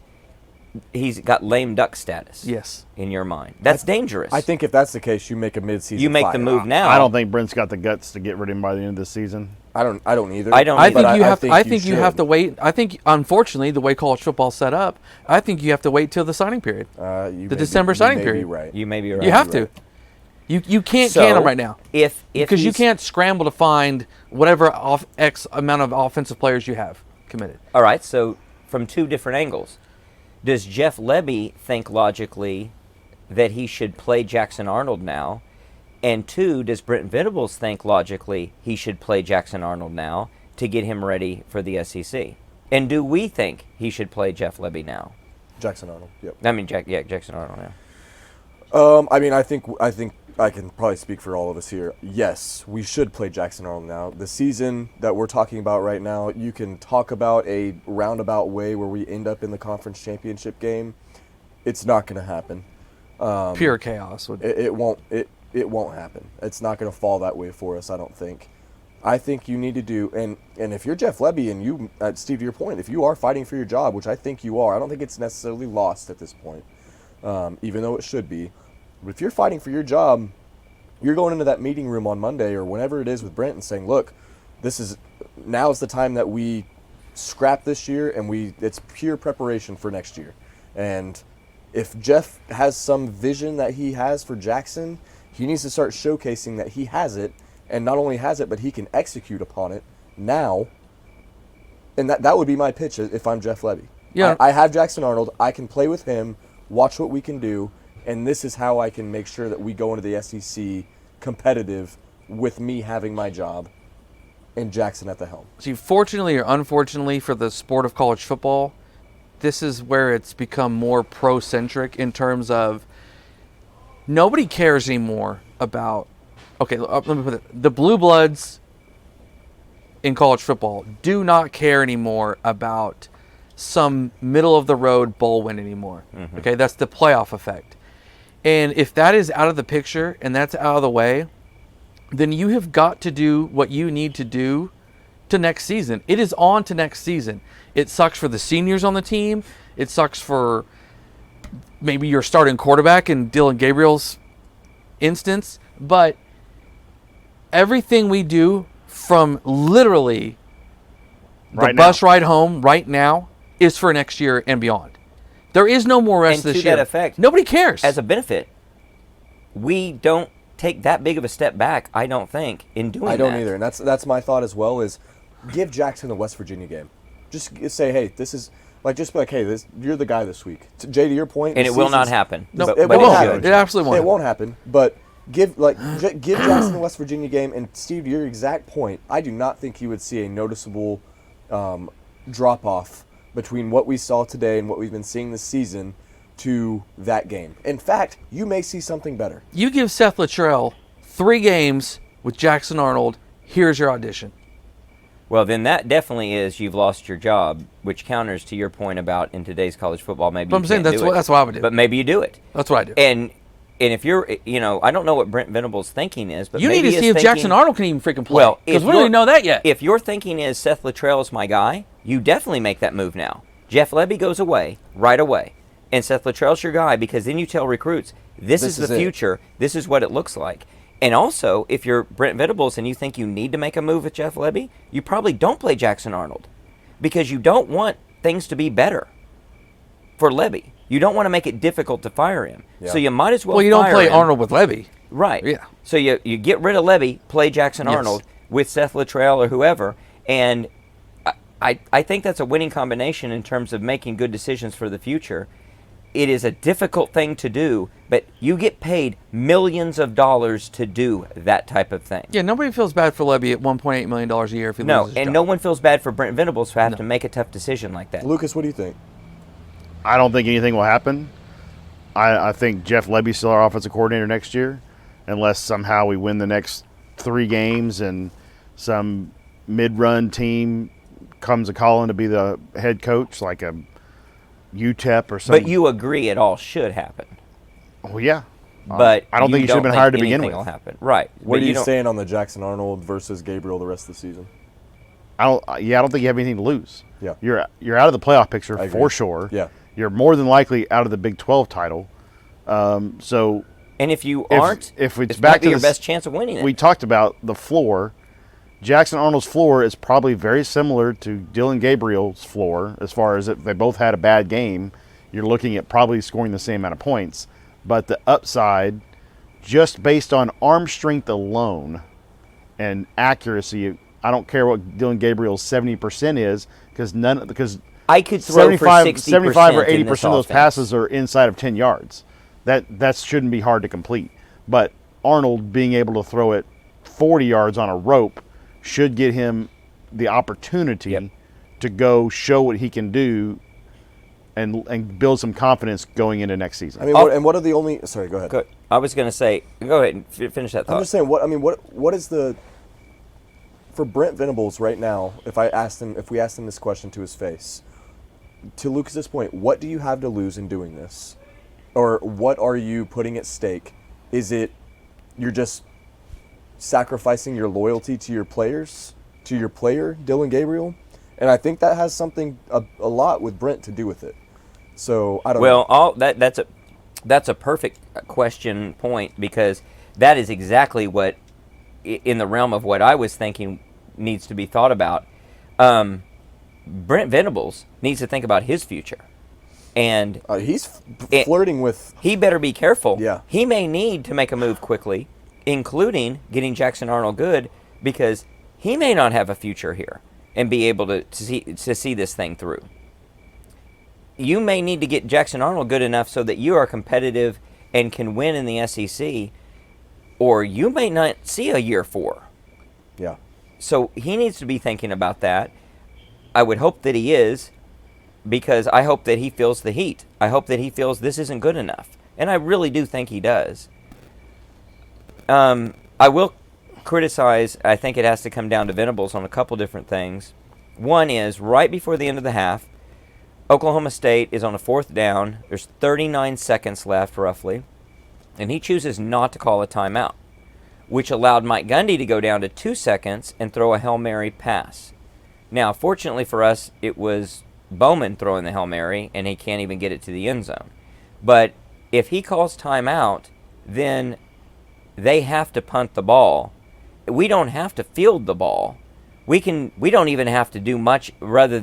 [SPEAKER 1] he's got lame duck status.
[SPEAKER 4] Yes.
[SPEAKER 1] In your mind, that's dangerous.
[SPEAKER 2] I think if that's the case, you make a midseason.
[SPEAKER 1] you make the
[SPEAKER 2] fire.
[SPEAKER 1] move now.
[SPEAKER 3] I don't think Brent's got the guts to get rid of him by the end of this season.
[SPEAKER 2] I don't either.
[SPEAKER 1] I don't
[SPEAKER 4] I
[SPEAKER 1] either.
[SPEAKER 4] think you have. I think you have
[SPEAKER 2] should.
[SPEAKER 4] to wait. I think, unfortunately, the way college football's set up, I think you have to wait till the signing period.
[SPEAKER 2] The
[SPEAKER 4] December signing
[SPEAKER 2] you may
[SPEAKER 4] period.
[SPEAKER 2] Be right.
[SPEAKER 1] You may be right.
[SPEAKER 4] You have
[SPEAKER 2] right.
[SPEAKER 4] to. You can't
[SPEAKER 1] So,
[SPEAKER 4] can him right now
[SPEAKER 1] If
[SPEAKER 4] because you
[SPEAKER 1] he's-
[SPEAKER 4] can't scramble to find whatever X amount of offensive players you have committed.
[SPEAKER 1] All right. So from two different angles, does Jeff Lebby think logically that he should play Jackson Arnold now? And two, does Brent Venables think logically he should play Jackson Arnold now to get him ready for the SEC? And do we think he should play Jeff Lebby now?
[SPEAKER 2] Jackson Arnold. Yep.
[SPEAKER 1] I mean, Jackson Arnold now.
[SPEAKER 2] I mean, I think I can probably speak for all of us here. Yes, we should play Jackson Arnold now. The season that we're talking about right now, you can talk about a roundabout way where we end up in the conference championship game. It's not going to happen.
[SPEAKER 4] Pure chaos.
[SPEAKER 2] It won't. It won't happen. It's not going to fall that way for us, I don't think. I think you need to do, and if you're Jeff Lebby and you, Steve, to your point, if you are fighting for your job, which I think you are, I don't think it's necessarily lost at this point, even though it should be. But if you're fighting for your job, you're going into that meeting room on Monday or whenever it is with Brent and saying, look, now's the time that we scrap this year and it's pure preparation for next year. And if Jeff has some vision that he has for Jackson, he needs to start showcasing that he has it, and not only has it, but he can execute upon it now. And that would be my pitch if I'm Jeff Lebby.
[SPEAKER 4] Yeah.
[SPEAKER 2] I have Jackson Arnold. I can play with him, watch what we can do, and this is how I can make sure that we go into the SEC competitive with me having my job and Jackson at the helm.
[SPEAKER 4] See, fortunately or unfortunately for the sport of college football, this is where it's become more pro-centric in terms of nobody cares anymore about, okay, let me put it, the blue bloods in college football do not care anymore about some middle-of-the-road bowl win anymore.
[SPEAKER 1] Mm-hmm.
[SPEAKER 4] Okay, that's the playoff effect. And if that is out of the picture and that's out of the way, then you have got to do what you need to do to next season. It is on to next season. It sucks for the seniors on the team. It sucks for maybe your starting quarterback in Dylan Gabriel's instance. But everything we do from literally the
[SPEAKER 3] Right
[SPEAKER 4] bus
[SPEAKER 3] now.
[SPEAKER 4] ride home right now is for next year and beyond. There is no more rest
[SPEAKER 1] And
[SPEAKER 4] this
[SPEAKER 1] to
[SPEAKER 4] year.
[SPEAKER 1] that effect,
[SPEAKER 4] Nobody cares.
[SPEAKER 1] As a benefit, we don't take that big of a step back, I don't think, in doing that.
[SPEAKER 2] I don't either, and that's my thought as well. Is give Jackson the West Virginia game. Just say, hey, this is just be like, hey, you're the guy this week. Jay, to your point,
[SPEAKER 1] And it will not happen.
[SPEAKER 4] No,
[SPEAKER 1] But
[SPEAKER 2] it
[SPEAKER 4] it
[SPEAKER 2] won't
[SPEAKER 4] won't.
[SPEAKER 2] happen.
[SPEAKER 4] It absolutely won't.
[SPEAKER 2] It won't happen. But give Jackson the West Virginia game, and Steve, to your exact point, I do not think you would see a noticeable drop off between what we saw today and what we've been seeing this season to that game. In fact, you may see something better.
[SPEAKER 4] You give Seth Luttrell 3 games with Jackson Arnold. Here's your audition.
[SPEAKER 1] Well, then that definitely is you've lost your job, which counters to your point about in today's college football, maybe
[SPEAKER 4] But
[SPEAKER 1] you
[SPEAKER 4] I'm saying
[SPEAKER 1] can't do it.
[SPEAKER 4] that's what I would do.
[SPEAKER 1] But maybe you do it.
[SPEAKER 4] That's what I do.
[SPEAKER 1] And if you're, I don't know what Brent Venables' thinking is, but
[SPEAKER 4] You need
[SPEAKER 1] maybe
[SPEAKER 4] to see
[SPEAKER 1] his
[SPEAKER 4] if Jackson
[SPEAKER 1] thinking-
[SPEAKER 4] Arnold can even freaking play.
[SPEAKER 1] Well,
[SPEAKER 4] because
[SPEAKER 1] if
[SPEAKER 4] we don't
[SPEAKER 1] you're-
[SPEAKER 4] even know that yet.
[SPEAKER 1] If your thinking is Seth Luttrell is my guy, you definitely make that move now. Jeff Lebby goes away right away, and Seth Luttrell's your guy because then you tell recruits, this is the
[SPEAKER 2] it.
[SPEAKER 1] future. This is what it looks like. And also, if you're Brent Venables and you think you need to make a move with Jeff Lebby, you probably don't play Jackson Arnold because you don't want things to be better for Lebby. You don't want to make it difficult to fire him.
[SPEAKER 2] Yeah.
[SPEAKER 1] So you might as well
[SPEAKER 4] you don't
[SPEAKER 1] fire
[SPEAKER 4] play
[SPEAKER 1] him.
[SPEAKER 4] Arnold with Levy.
[SPEAKER 1] Right.
[SPEAKER 4] Yeah.
[SPEAKER 1] So you get rid of Lebby, play Jackson
[SPEAKER 4] Yes.
[SPEAKER 1] Arnold with Seth Luttrell or whoever, and I think that's a winning combination in terms of making good decisions for the future. It is a difficult thing to do, but you get paid millions of dollars to do that type of thing.
[SPEAKER 4] Yeah, nobody feels bad for Levy at $1.8 million a year if he
[SPEAKER 1] No,
[SPEAKER 4] loses his
[SPEAKER 1] and
[SPEAKER 4] job.
[SPEAKER 1] no one feels bad for Brent Venables for having to make a tough decision like that.
[SPEAKER 2] Lucas, what do you think?
[SPEAKER 3] I don't think anything will happen. I think Jeff Lebby's still our offensive coordinator next year, unless somehow we win the next 3 games and some mid-run team comes a calling to be the head coach, like a UTEP or something.
[SPEAKER 1] But you agree it all should happen.
[SPEAKER 3] Well, yeah.
[SPEAKER 1] But
[SPEAKER 3] I don't think he should have been hired to begin
[SPEAKER 1] anything
[SPEAKER 3] with.
[SPEAKER 1] will happen. Right.
[SPEAKER 2] What
[SPEAKER 1] But
[SPEAKER 2] are you
[SPEAKER 1] don't-
[SPEAKER 2] saying on the Jackson Arnold versus Gabriel the rest of the season?
[SPEAKER 3] I don't think you have anything to lose.
[SPEAKER 2] Yeah.
[SPEAKER 3] You're out of the playoff picture
[SPEAKER 2] I agree.
[SPEAKER 3] for sure.
[SPEAKER 2] Yeah.
[SPEAKER 3] You're more than likely out of the Big 12 title. So
[SPEAKER 1] And if you aren't,
[SPEAKER 3] if it's
[SPEAKER 1] it
[SPEAKER 3] back
[SPEAKER 1] might be
[SPEAKER 3] to
[SPEAKER 1] your
[SPEAKER 3] this-
[SPEAKER 1] best chance of winning it.
[SPEAKER 3] we talked about the floor. Jackson Arnold's floor is probably very similar to Dylan Gabriel's floor as far as if they both had a bad game. You're looking at probably scoring the same amount of points. But the upside, just based on arm strength alone and accuracy, I don't care what Dylan Gabriel's 70% is because
[SPEAKER 1] I could throw
[SPEAKER 3] 75,
[SPEAKER 1] for 60%
[SPEAKER 3] 75 or
[SPEAKER 1] in
[SPEAKER 3] 80%
[SPEAKER 1] this
[SPEAKER 3] of those
[SPEAKER 1] offense.
[SPEAKER 3] passes are inside of 10 yards. That shouldn't be hard to complete. But Arnold being able to throw it 40 yards on a rope should get him the opportunity
[SPEAKER 1] Yep.
[SPEAKER 3] to go show what he can do and build some confidence going into next season.
[SPEAKER 2] I mean, what are the only? Sorry, go ahead.
[SPEAKER 1] Good. I was going to say, go ahead and finish that
[SPEAKER 2] I'm
[SPEAKER 1] thought.
[SPEAKER 2] just saying. What is the for Brent Venables right now? If we asked him this question to his face, to Lucas's point, what do you have to lose in doing this, or what are you putting at stake? Is it you're just sacrificing your loyalty to your players, to your player Dylan Gabriel, and I think that has something a lot with Brent to do with it. So I don't know.
[SPEAKER 1] Well, that's a perfect question point because that is exactly what, in the realm of what I was thinking, needs to be thought about. Brent Venables needs to think about his future, and
[SPEAKER 2] He's flirting with.
[SPEAKER 1] he better be careful.
[SPEAKER 2] Yeah.
[SPEAKER 1] He may need to make a move quickly, including getting Jackson Arnold good, because he may not have a future here and be able to see this thing through. You may need to get Jackson Arnold good enough so that you are competitive and can win in the SEC, or you may not see a year 4.
[SPEAKER 2] Yeah.
[SPEAKER 1] So he needs to be thinking about that. I would hope that he is, because I hope that he feels the heat. I hope that he feels this isn't good enough. And I really do think he does. I will criticize, I think it has to come down to Venables on a couple different things. One is, right before the end of the half, Oklahoma State is on a 4th down. There's 39 seconds left, roughly. And he chooses not to call a timeout, which allowed Mike Gundy to go down to 2 seconds and throw a Hail Mary pass. Now, fortunately for us, it was Bowman throwing the Hail Mary, and he can't even get it to the end zone. But if he calls timeout, then they have to punt the ball. We don't have to field the ball. We don't even have to do much other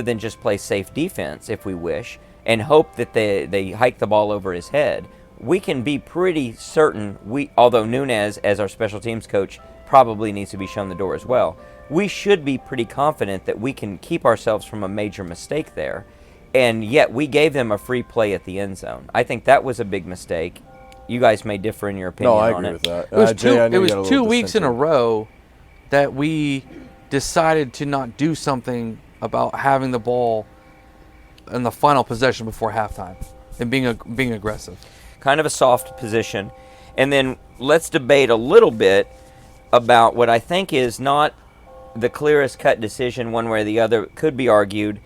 [SPEAKER 1] than just play safe defense if we wish and hope that they hike the ball over his head. we can be pretty certain, although Nunez, as our special teams coach, probably needs to be shown the door as well, we should be pretty confident that we can keep ourselves from a major mistake there. And yet we gave them a free play at the end zone. I think that was a big mistake. You guys may differ in your opinion
[SPEAKER 2] No, I
[SPEAKER 1] on
[SPEAKER 2] agree
[SPEAKER 1] it.
[SPEAKER 2] with that.
[SPEAKER 4] It was
[SPEAKER 2] Jay, I know you got a
[SPEAKER 4] two
[SPEAKER 2] little
[SPEAKER 4] weeks in a
[SPEAKER 2] dissension.
[SPEAKER 4] row that we decided to not do something about having the ball in the final possession before halftime and being aggressive.
[SPEAKER 1] Kind of a soft position. And then let's debate a little bit about what I think is not the clearest cut decision one way or the other. Could be argued.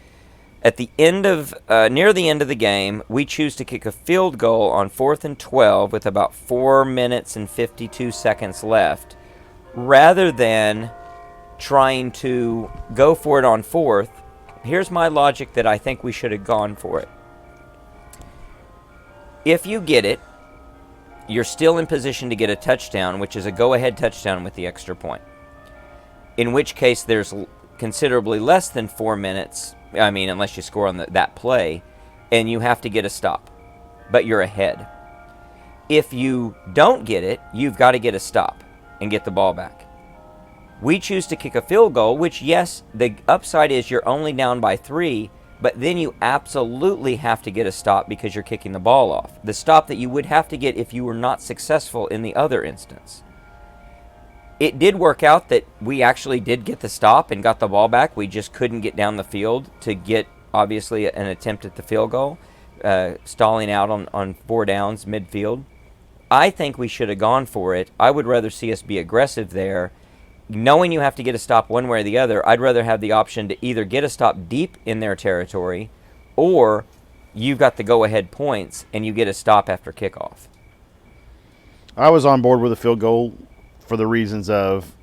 [SPEAKER 1] At the end of, near the end of the game, we choose to kick a field goal on 4th and 12 with about 4 minutes and 52 seconds left, rather than trying to go for it on 4th. Here's my logic that I think we should have gone for it. If you get it, you're still in position to get a touchdown, which is a go-ahead touchdown with the extra point. In which case, there's considerably less than 4 minutes, I mean, unless you score on that play, and you have to get a stop. But you're ahead. If you don't get it, you've got to get a stop and get the ball back. We choose to kick a field goal, which, yes, the upside is you're only down by 3, but then you absolutely have to get a stop because you're kicking the ball off. The stop that you would have to get if you were not successful in the other instance. It did work out that we actually did get the stop and got the ball back. We just couldn't get down the field to get, obviously, an attempt at the field goal, stalling out on 4 downs midfield. I think we should have gone for it. I would rather see us be aggressive there. Knowing you have to get a stop one way or the other, I'd rather have the option to either get a stop deep in their territory, or you've got the go-ahead points and you get a stop after kickoff.
[SPEAKER 3] I was on board with a field goal for the reasons of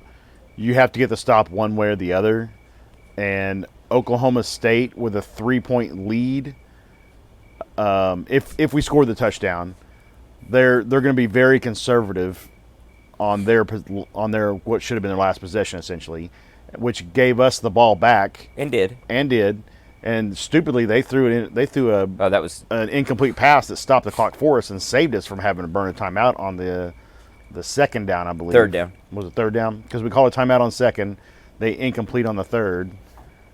[SPEAKER 3] you have to get the stop one way or the other. And Oklahoma State with a 3-point lead, if we score the touchdown, they're going to be very conservative on their what should have been their last possession, essentially, which gave us the ball back
[SPEAKER 1] And did.
[SPEAKER 3] and stupidly they threw
[SPEAKER 1] That was
[SPEAKER 3] an incomplete pass that stopped the clock for us and saved us from having to burn a timeout on the second down, I believe.
[SPEAKER 1] Third down.
[SPEAKER 3] Was it third down? Because we called a timeout on second, they incomplete on the third,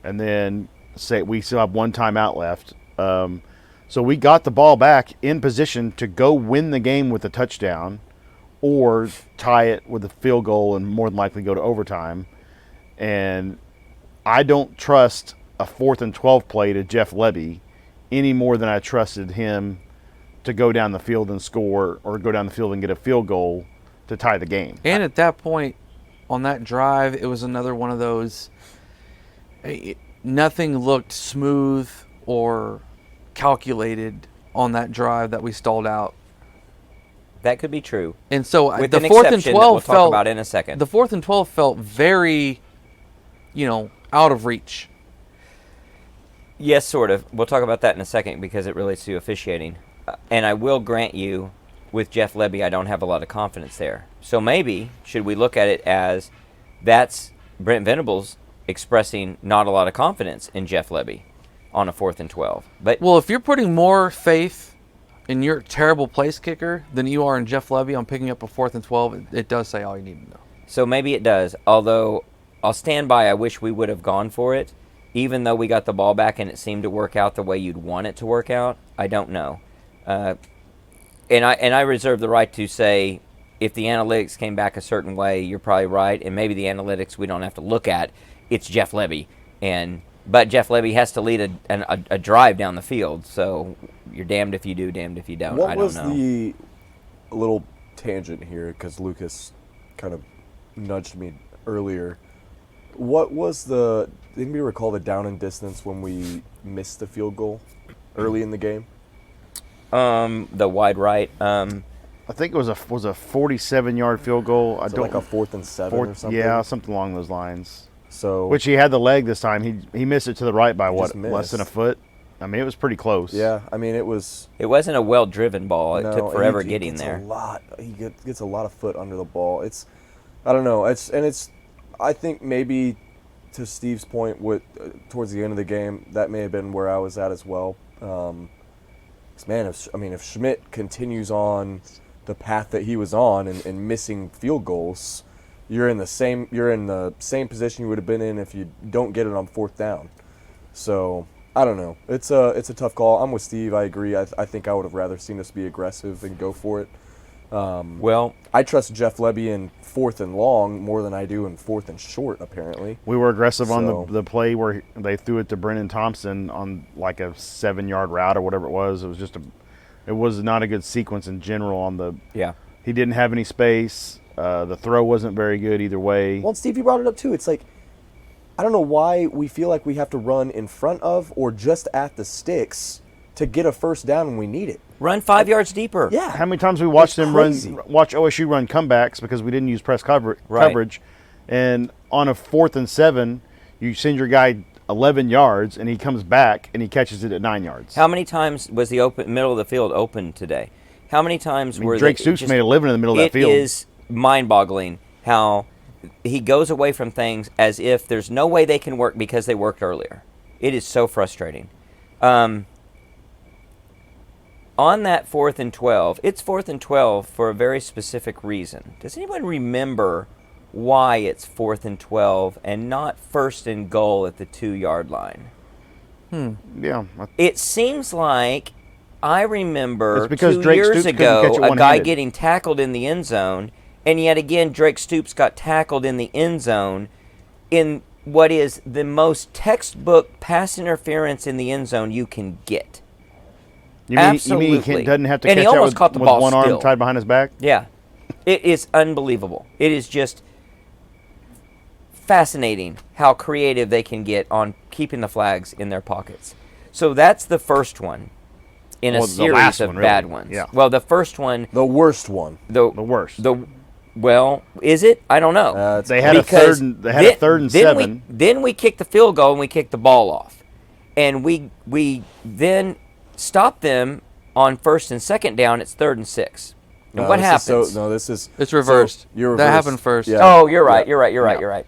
[SPEAKER 3] and then say we still have one timeout left. So we got the ball back in position to go win the game with a touchdown, or tie it with a field goal and more than likely go to overtime. And I don't trust a 4th and 12 play to Jeff Lebby any more than I trusted him to go down the field and score, or go down the field and get a field goal to tie the game.
[SPEAKER 4] And at that point, on that drive, it was another one of those, nothing looked smooth or calculated on that drive that we stalled out.
[SPEAKER 1] that could be true.
[SPEAKER 4] And so
[SPEAKER 1] With
[SPEAKER 4] the
[SPEAKER 1] an
[SPEAKER 4] 4th and
[SPEAKER 1] exception
[SPEAKER 4] 12
[SPEAKER 1] that we'll talk
[SPEAKER 4] felt
[SPEAKER 1] about in a second.
[SPEAKER 4] The 4th and 12 felt very, out of reach.
[SPEAKER 1] Yes, sort of. We'll talk about that in a second because it relates to officiating. And I will grant you, with Jeff Lebby, I don't have a lot of confidence there. So maybe, should we look at it as that's Brent Venables expressing not a lot of confidence in Jeff Lebby on a 4th and 12. But
[SPEAKER 4] Well, if you're putting more faith in your terrible place kicker than you are in Jeff Lebby on picking up a 4th and 12, it does say all you need to know.
[SPEAKER 1] so maybe it does. Although I'll stand by, I wish we would have gone for it. Even though we got the ball back and it seemed to work out the way you'd want it to work out, I don't know. And I reserve the right to say, if the analytics came back a certain way, you're probably right. And maybe the analytics we don't have to look at. It's Jeff Lebby. But Jeff Lebby has to lead a drive down the field. So you're damned if you do, damned if you don't.
[SPEAKER 2] What
[SPEAKER 1] I don't
[SPEAKER 2] was
[SPEAKER 1] know.
[SPEAKER 2] the little tangent here, because Lucas kind of nudged me earlier. What was did anybody recall the down and distance when we missed the field goal early in the game?
[SPEAKER 1] The wide right.
[SPEAKER 3] I think it was a 47-yard field goal.
[SPEAKER 2] So like a 4th and 7 or something?
[SPEAKER 3] Yeah, something along those lines.
[SPEAKER 2] So
[SPEAKER 3] Which he had the leg this time. He missed it to the right by
[SPEAKER 2] just
[SPEAKER 3] less than a
[SPEAKER 2] missed.
[SPEAKER 3] foot. I mean, it was pretty close.
[SPEAKER 2] yeah, I mean, it was.
[SPEAKER 1] It wasn't a well-driven ball. It
[SPEAKER 2] No,
[SPEAKER 1] took forever
[SPEAKER 2] he
[SPEAKER 1] getting
[SPEAKER 2] gets
[SPEAKER 1] there.
[SPEAKER 2] A lot. He gets a lot of foot under the ball. I don't know. I think maybe to Steve's point, towards the end of the game, that may have been where I was at as well. Man, if Schmidt continues on the path that he was on and missing field goals, you're in the same position you would have been in if you don't get it on 4th down. So I don't know. It's a tough call. I'm with Steve. I agree. I think I would have rather seen us be aggressive and go for it.
[SPEAKER 1] Well,
[SPEAKER 2] I trust Jeff Lebby in 4th and long more than I do in 4th and short, apparently.
[SPEAKER 3] We were aggressive
[SPEAKER 2] So-
[SPEAKER 3] on the play where they threw it to Brennan Thompson on like a 7-yard route or whatever it was. It was not a good sequence in general on the.
[SPEAKER 1] yeah.
[SPEAKER 3] He didn't have any space. The throw wasn't very good either way.
[SPEAKER 2] Well, Steve, you brought it up too. It's like, I don't know why we feel like we have to run in front of or just at the sticks to get a first down when we need it.
[SPEAKER 1] Run 5 yards deeper.
[SPEAKER 2] Yeah.
[SPEAKER 3] How many times we watched
[SPEAKER 2] It's
[SPEAKER 3] them
[SPEAKER 2] crazy.
[SPEAKER 3] watch OSU run comebacks because we didn't use press
[SPEAKER 1] Right.
[SPEAKER 3] coverage, and on a 4th and 7, you send your guy 11 yards and he comes back and he catches it at 9 yards.
[SPEAKER 1] How many times was the middle of the field open today? How many times were
[SPEAKER 3] Drake Stoops made a living in the middle of that field.
[SPEAKER 1] It is mind-boggling how he goes away from things as if there's no way they can work because they worked earlier. It is so frustrating. On that 4th and 12, it's 4th and 12 for a very specific reason. Does anyone remember why it's 4th and 12 and not 1st and goal at the 2-yard line?
[SPEAKER 3] Yeah.
[SPEAKER 1] It seems like I remember
[SPEAKER 3] It's because
[SPEAKER 1] 2
[SPEAKER 3] Drake
[SPEAKER 1] years
[SPEAKER 3] Stoops couldn't catch
[SPEAKER 1] ago
[SPEAKER 3] it
[SPEAKER 1] a guy
[SPEAKER 3] one-handed.
[SPEAKER 1] getting tackled in the end zone, and yet again Drake Stoops got tackled in the end zone in what is the most textbook pass interference in the end zone you can get.
[SPEAKER 3] You mean
[SPEAKER 1] Absolutely.
[SPEAKER 3] he doesn't have to
[SPEAKER 1] And he
[SPEAKER 3] catch out
[SPEAKER 1] almost
[SPEAKER 3] with,
[SPEAKER 1] caught the
[SPEAKER 3] with
[SPEAKER 1] ball
[SPEAKER 3] one
[SPEAKER 1] still.
[SPEAKER 3] arm tied behind his back?
[SPEAKER 1] Yeah. It is unbelievable. It is just fascinating how creative they can get on keeping the flags in their pockets. So that's the first one in a
[SPEAKER 3] Well, the
[SPEAKER 1] series
[SPEAKER 3] last
[SPEAKER 1] of
[SPEAKER 3] one, really.
[SPEAKER 1] bad ones.
[SPEAKER 3] Yeah.
[SPEAKER 1] Well, the first one,
[SPEAKER 2] The worst one.
[SPEAKER 3] The worst.
[SPEAKER 1] Well, is it? I don't know.
[SPEAKER 3] They had a
[SPEAKER 1] Because
[SPEAKER 3] third and
[SPEAKER 1] then
[SPEAKER 3] 7.
[SPEAKER 1] Then we kicked the field goal and we kicked the ball off, and we then stopped them on 1st and 2nd down. It's 3rd and 6. And what happens?
[SPEAKER 2] This is
[SPEAKER 4] It's reversed.
[SPEAKER 2] You're
[SPEAKER 4] That
[SPEAKER 2] reversed.
[SPEAKER 4] happened first.
[SPEAKER 2] Yeah.
[SPEAKER 1] Oh, you're right. You're right. You're right. You're right.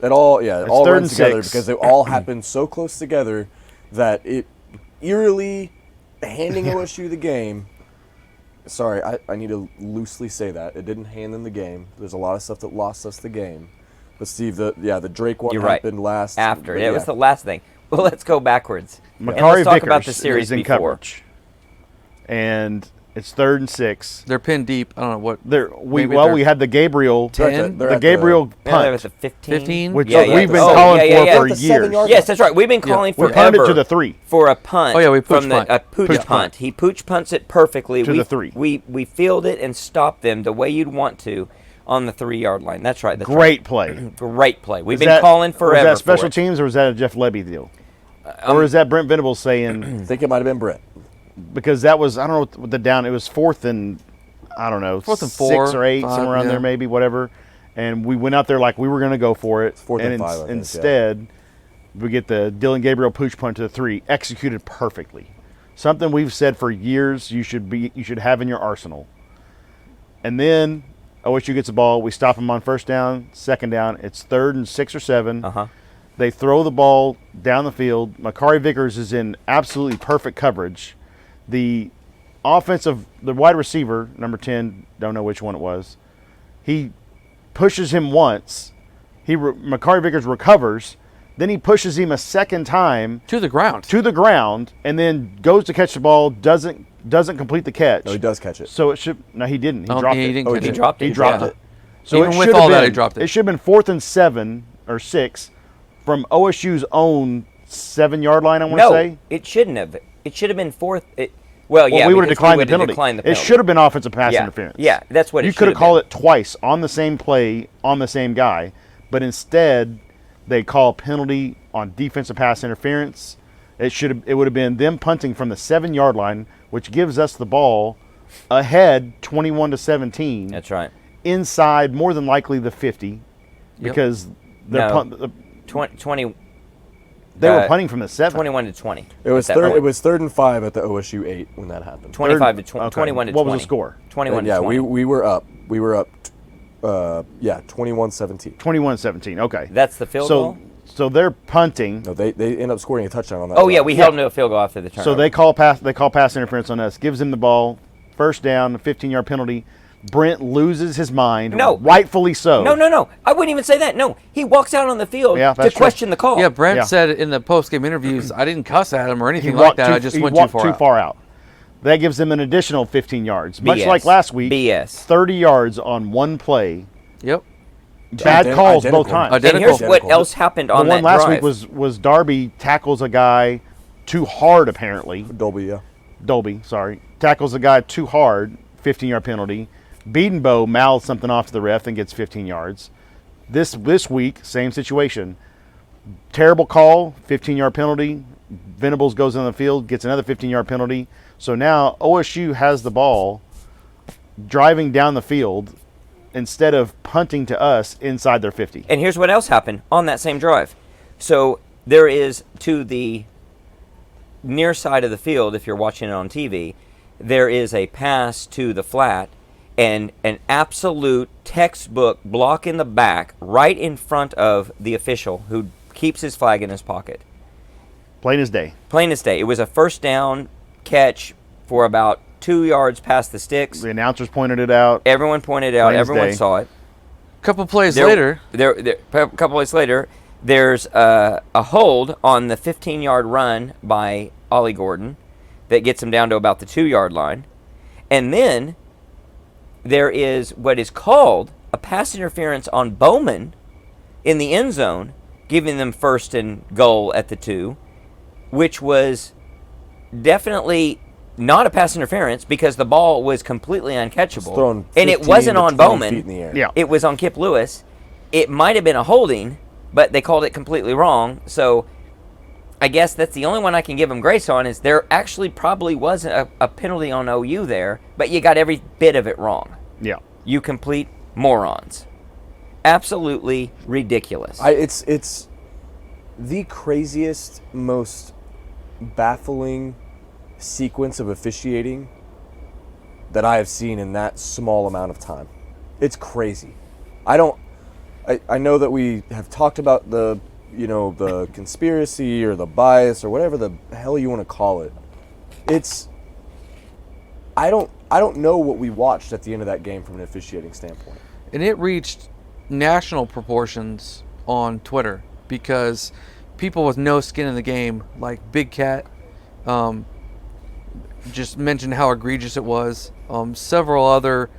[SPEAKER 2] It all
[SPEAKER 3] It's
[SPEAKER 2] all
[SPEAKER 3] 3rd
[SPEAKER 2] runs
[SPEAKER 3] and
[SPEAKER 2] together
[SPEAKER 3] 6.
[SPEAKER 2] because they all happen so close together that it eerily handing OSU the game. Sorry, I need to loosely say that it didn't hand them the game. There's a lot of stuff that lost us the game. But Steve, the Drake one
[SPEAKER 1] You're right.
[SPEAKER 2] happened last
[SPEAKER 1] After
[SPEAKER 2] but
[SPEAKER 1] it was the last thing. Well, let's go backwards. And
[SPEAKER 3] Makari
[SPEAKER 1] let's talk
[SPEAKER 3] Vickers
[SPEAKER 1] about the series
[SPEAKER 3] is in
[SPEAKER 1] before.
[SPEAKER 3] coverage. And it's 3rd and 6.
[SPEAKER 4] They're pinned deep. I don't know what.
[SPEAKER 3] We
[SPEAKER 4] maybe they're
[SPEAKER 3] had the Gabriel
[SPEAKER 4] 10?
[SPEAKER 2] They're
[SPEAKER 3] the
[SPEAKER 2] at
[SPEAKER 3] Gabriel
[SPEAKER 1] Yeah, they're at
[SPEAKER 3] punt,
[SPEAKER 1] the 15.
[SPEAKER 4] 15?
[SPEAKER 3] which
[SPEAKER 1] Yeah, yeah.
[SPEAKER 3] we've been
[SPEAKER 1] Oh,
[SPEAKER 3] calling
[SPEAKER 1] yeah, yeah, yeah.
[SPEAKER 3] for
[SPEAKER 2] The
[SPEAKER 3] years.
[SPEAKER 2] 7-yard
[SPEAKER 1] Yes, that's right. We've been calling
[SPEAKER 3] We
[SPEAKER 1] forever.
[SPEAKER 3] punted to the 3.
[SPEAKER 1] For a punt.
[SPEAKER 4] Oh, yeah, we pooch
[SPEAKER 1] from
[SPEAKER 4] punt.
[SPEAKER 1] a pooch
[SPEAKER 3] Pooch
[SPEAKER 1] punt.
[SPEAKER 3] punt.
[SPEAKER 1] He pooch punts it perfectly.
[SPEAKER 3] To the 3.
[SPEAKER 1] We field it and stop them the way you'd want to on the 3-yard line. That's right. That's
[SPEAKER 3] Great play.
[SPEAKER 1] right. Great play. We've
[SPEAKER 3] Is
[SPEAKER 1] been
[SPEAKER 3] that-
[SPEAKER 1] calling forever.
[SPEAKER 3] Was that special
[SPEAKER 1] for it.
[SPEAKER 3] teams or was that a Jeff Lebby deal? Or is that Brent Venables saying
[SPEAKER 2] I think it might have been Brett.
[SPEAKER 3] because that was I don't know what the down it was 4th and I don't know
[SPEAKER 4] 4th and
[SPEAKER 3] 6
[SPEAKER 4] 4,
[SPEAKER 3] or 8
[SPEAKER 4] 5,
[SPEAKER 3] somewhere around
[SPEAKER 4] yeah.
[SPEAKER 3] there maybe whatever, and we went out there like we were going to go for it.
[SPEAKER 2] 4th and 5, I think, yeah.
[SPEAKER 3] Instead we get the Dylan Gabriel pooch punt to the 3 executed perfectly. Something we've said for years you should have in your arsenal. And then OSU gets the ball. We stop them on 1st down, 2nd down. It's 3rd and 6 or 7.
[SPEAKER 1] Uh-huh.
[SPEAKER 3] They throw the ball down the field. Makari Vickers is in absolutely perfect coverage. The wide receiver, number 10, don't know which one it was, he pushes him once. Makari Vickers recovers. Then he pushes him a second time
[SPEAKER 4] To the ground.
[SPEAKER 3] and then goes to catch the ball, doesn't complete the catch.
[SPEAKER 2] No, he does catch it.
[SPEAKER 3] So it should. No, he didn't. He
[SPEAKER 4] No,
[SPEAKER 3] dropped
[SPEAKER 4] he
[SPEAKER 3] it.
[SPEAKER 4] didn't
[SPEAKER 2] Oh,
[SPEAKER 4] catch
[SPEAKER 2] he
[SPEAKER 4] it.
[SPEAKER 1] dropped it.
[SPEAKER 3] He dropped
[SPEAKER 1] Yeah.
[SPEAKER 3] it. So
[SPEAKER 4] Even
[SPEAKER 3] it
[SPEAKER 4] with
[SPEAKER 3] should
[SPEAKER 4] all
[SPEAKER 3] have
[SPEAKER 4] that,
[SPEAKER 3] been,
[SPEAKER 4] he dropped it.
[SPEAKER 3] It should have been 4th and 7 or 6 from OSU's own 7-yard line. I want to
[SPEAKER 1] No,
[SPEAKER 3] say.
[SPEAKER 1] it shouldn't have. It should have been 4th. Well, yeah,
[SPEAKER 3] we would have
[SPEAKER 1] because
[SPEAKER 3] declined the
[SPEAKER 1] would've
[SPEAKER 3] penalty.
[SPEAKER 1] declined the
[SPEAKER 3] It
[SPEAKER 1] penalty.
[SPEAKER 3] should have been offensive pass
[SPEAKER 1] Yeah.
[SPEAKER 3] interference.
[SPEAKER 1] Yeah, that's what it
[SPEAKER 3] you
[SPEAKER 1] should
[SPEAKER 3] could have
[SPEAKER 1] have
[SPEAKER 3] called
[SPEAKER 1] been.
[SPEAKER 3] it twice on the same play on the same guy, but instead they call a penalty on defensive pass interference. It would have been them punting from the 7-yard line, which gives us the ball ahead 21-17.
[SPEAKER 1] That's right.
[SPEAKER 3] Inside more than likely the 50 because they're
[SPEAKER 1] No. 20.
[SPEAKER 3] they were punting from the 7.
[SPEAKER 1] 21 to 20.
[SPEAKER 2] It was
[SPEAKER 1] at that
[SPEAKER 2] third.
[SPEAKER 1] point.
[SPEAKER 2] It was 3rd and 5 at the OSU 8 when that happened.
[SPEAKER 1] 25 to 20.
[SPEAKER 3] Okay.
[SPEAKER 1] 21 to 20.
[SPEAKER 3] What was the score?
[SPEAKER 1] 21
[SPEAKER 2] yeah,
[SPEAKER 1] to 20.
[SPEAKER 2] we were up. We were up. 21-17.
[SPEAKER 3] 21-17. Okay.
[SPEAKER 1] That's the field goal?
[SPEAKER 3] So they're punting.
[SPEAKER 2] No, they end up scoring a touchdown on that.
[SPEAKER 1] Oh yeah,
[SPEAKER 2] drive.
[SPEAKER 1] we held him to a field goal after the turnover.
[SPEAKER 3] So they call pass interference on us. Gives him the ball, first down, a 15-yard penalty. Brent loses his mind.
[SPEAKER 1] No.
[SPEAKER 3] Rightfully so.
[SPEAKER 1] No. I wouldn't even say that. No, he walks out on the field
[SPEAKER 3] Yeah,
[SPEAKER 1] to
[SPEAKER 3] that's true.
[SPEAKER 1] question the call.
[SPEAKER 4] Yeah, Brent
[SPEAKER 3] Yeah.
[SPEAKER 4] said in the post-game interviews, I didn't cuss at him or
[SPEAKER 3] He
[SPEAKER 4] anything like
[SPEAKER 3] walked
[SPEAKER 4] that. I just
[SPEAKER 3] he
[SPEAKER 4] went
[SPEAKER 3] walked
[SPEAKER 4] too far out.
[SPEAKER 3] out. That gives him an additional 15 yards. Much
[SPEAKER 1] BS.
[SPEAKER 3] like last week,
[SPEAKER 1] BS.
[SPEAKER 3] 30 yards on one play.
[SPEAKER 4] Yep.
[SPEAKER 3] Bad calls both
[SPEAKER 2] Identical.
[SPEAKER 3] times.
[SPEAKER 1] And
[SPEAKER 4] Identical.
[SPEAKER 1] here's what else happened
[SPEAKER 3] The
[SPEAKER 1] on
[SPEAKER 3] one
[SPEAKER 1] that
[SPEAKER 3] last
[SPEAKER 1] drive.
[SPEAKER 3] week was Darby tackles a guy too hard, apparently.
[SPEAKER 2] Dolby, yeah.
[SPEAKER 3] Tackles a guy too hard, 15-yard penalty. Biedenbow mouths something off to the ref and gets 15 yards. This week, same situation. Terrible call, 15-yard penalty. Venables goes on the field, gets another 15-yard penalty. So now OSU has the ball driving down the field instead of punting to us inside their 50.
[SPEAKER 1] And here's what else happened on that same drive. So there is, to the near side of the field, if you're watching it on TV, there is a pass to the flat and an absolute textbook block in the back right in front of the official who keeps his flag in his pocket.
[SPEAKER 3] Plain as day.
[SPEAKER 1] Plain as day. It was a first down catch for about 2 yards past the sticks.
[SPEAKER 3] The announcers pointed it out.
[SPEAKER 1] Everyone pointed it out.
[SPEAKER 3] Plain as
[SPEAKER 1] Everyone
[SPEAKER 3] day.
[SPEAKER 1] saw it.
[SPEAKER 4] A couple plays
[SPEAKER 1] There-
[SPEAKER 4] later,
[SPEAKER 1] a couple plays later, there's a hold on the 15-yard run by Ollie Gordon that gets him down to about the 2-yard line. And then there is what is called a pass interference on Bowman in the end zone, giving them first and goal at the 2, which was definitely not a pass interference because the ball was completely uncatchable.
[SPEAKER 2] Thrown
[SPEAKER 1] And it
[SPEAKER 2] 15
[SPEAKER 1] wasn't
[SPEAKER 2] to
[SPEAKER 1] on
[SPEAKER 2] 20
[SPEAKER 1] Bowman.
[SPEAKER 2] feet in the air.
[SPEAKER 3] Yeah.
[SPEAKER 1] It was on Kip Lewis. It might have been a holding, but they called it completely wrong. So I guess that's the only one I can give them grace on, is there actually probably was a penalty on OU there, but you got every bit of it wrong.
[SPEAKER 3] Yeah.
[SPEAKER 1] You complete morons. Absolutely ridiculous.
[SPEAKER 2] It's the craziest, most baffling sequence of officiating that I have seen in that small amount of time. It's crazy. I know that we have talked about the conspiracy or the bias or whatever the hell you want to call it. I don't know what we watched at the end of that game from an officiating standpoint.
[SPEAKER 4] and it reached national proportions on Twitter because people with no skin in the game, like Big Cat, just mentioned how egregious it was. Several other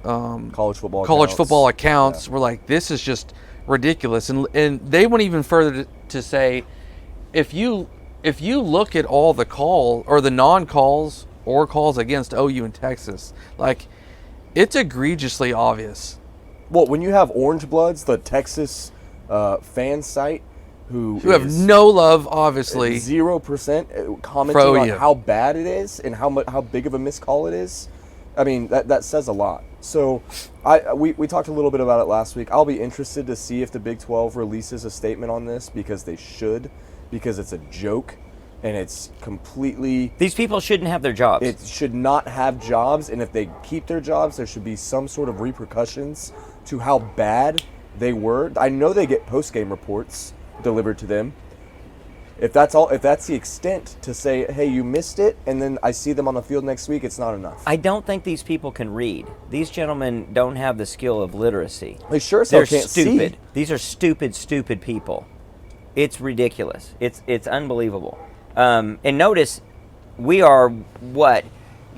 [SPEAKER 2] College
[SPEAKER 4] football accounts were like, this is just ridiculous. And they went even further to say, if you look at all the call or the non-calls or calls against OU in Texas, like, it's egregiously obvious.
[SPEAKER 2] Well, when you have Orange Bloods, the Texas fan site, who
[SPEAKER 4] have
[SPEAKER 2] is
[SPEAKER 4] no love, obviously.
[SPEAKER 2] 0% commenting
[SPEAKER 4] Pro
[SPEAKER 2] on
[SPEAKER 4] you.
[SPEAKER 2] how bad it is and how big of a miscall it is. I mean, that says a lot. So we talked a little bit about it last week. I'll be interested to see if the Big 12 releases a statement on this, because they should, because it's a joke and it's completely...
[SPEAKER 1] These people shouldn't have their jobs.
[SPEAKER 2] It should not have jobs, and if they keep their jobs, there should be some sort of repercussions to how bad they were. I know they get post-game reports delivered to them. If that's the extent to say, hey, you missed it, and then I see them on the field next week, it's not enough.
[SPEAKER 1] I don't think these people can read. These gentlemen don't have the skill of literacy.
[SPEAKER 2] They sure as hell
[SPEAKER 1] They're
[SPEAKER 2] can't
[SPEAKER 1] stupid.
[SPEAKER 2] see.
[SPEAKER 1] These are stupid people. It's ridiculous. It's unbelievable. And notice, we are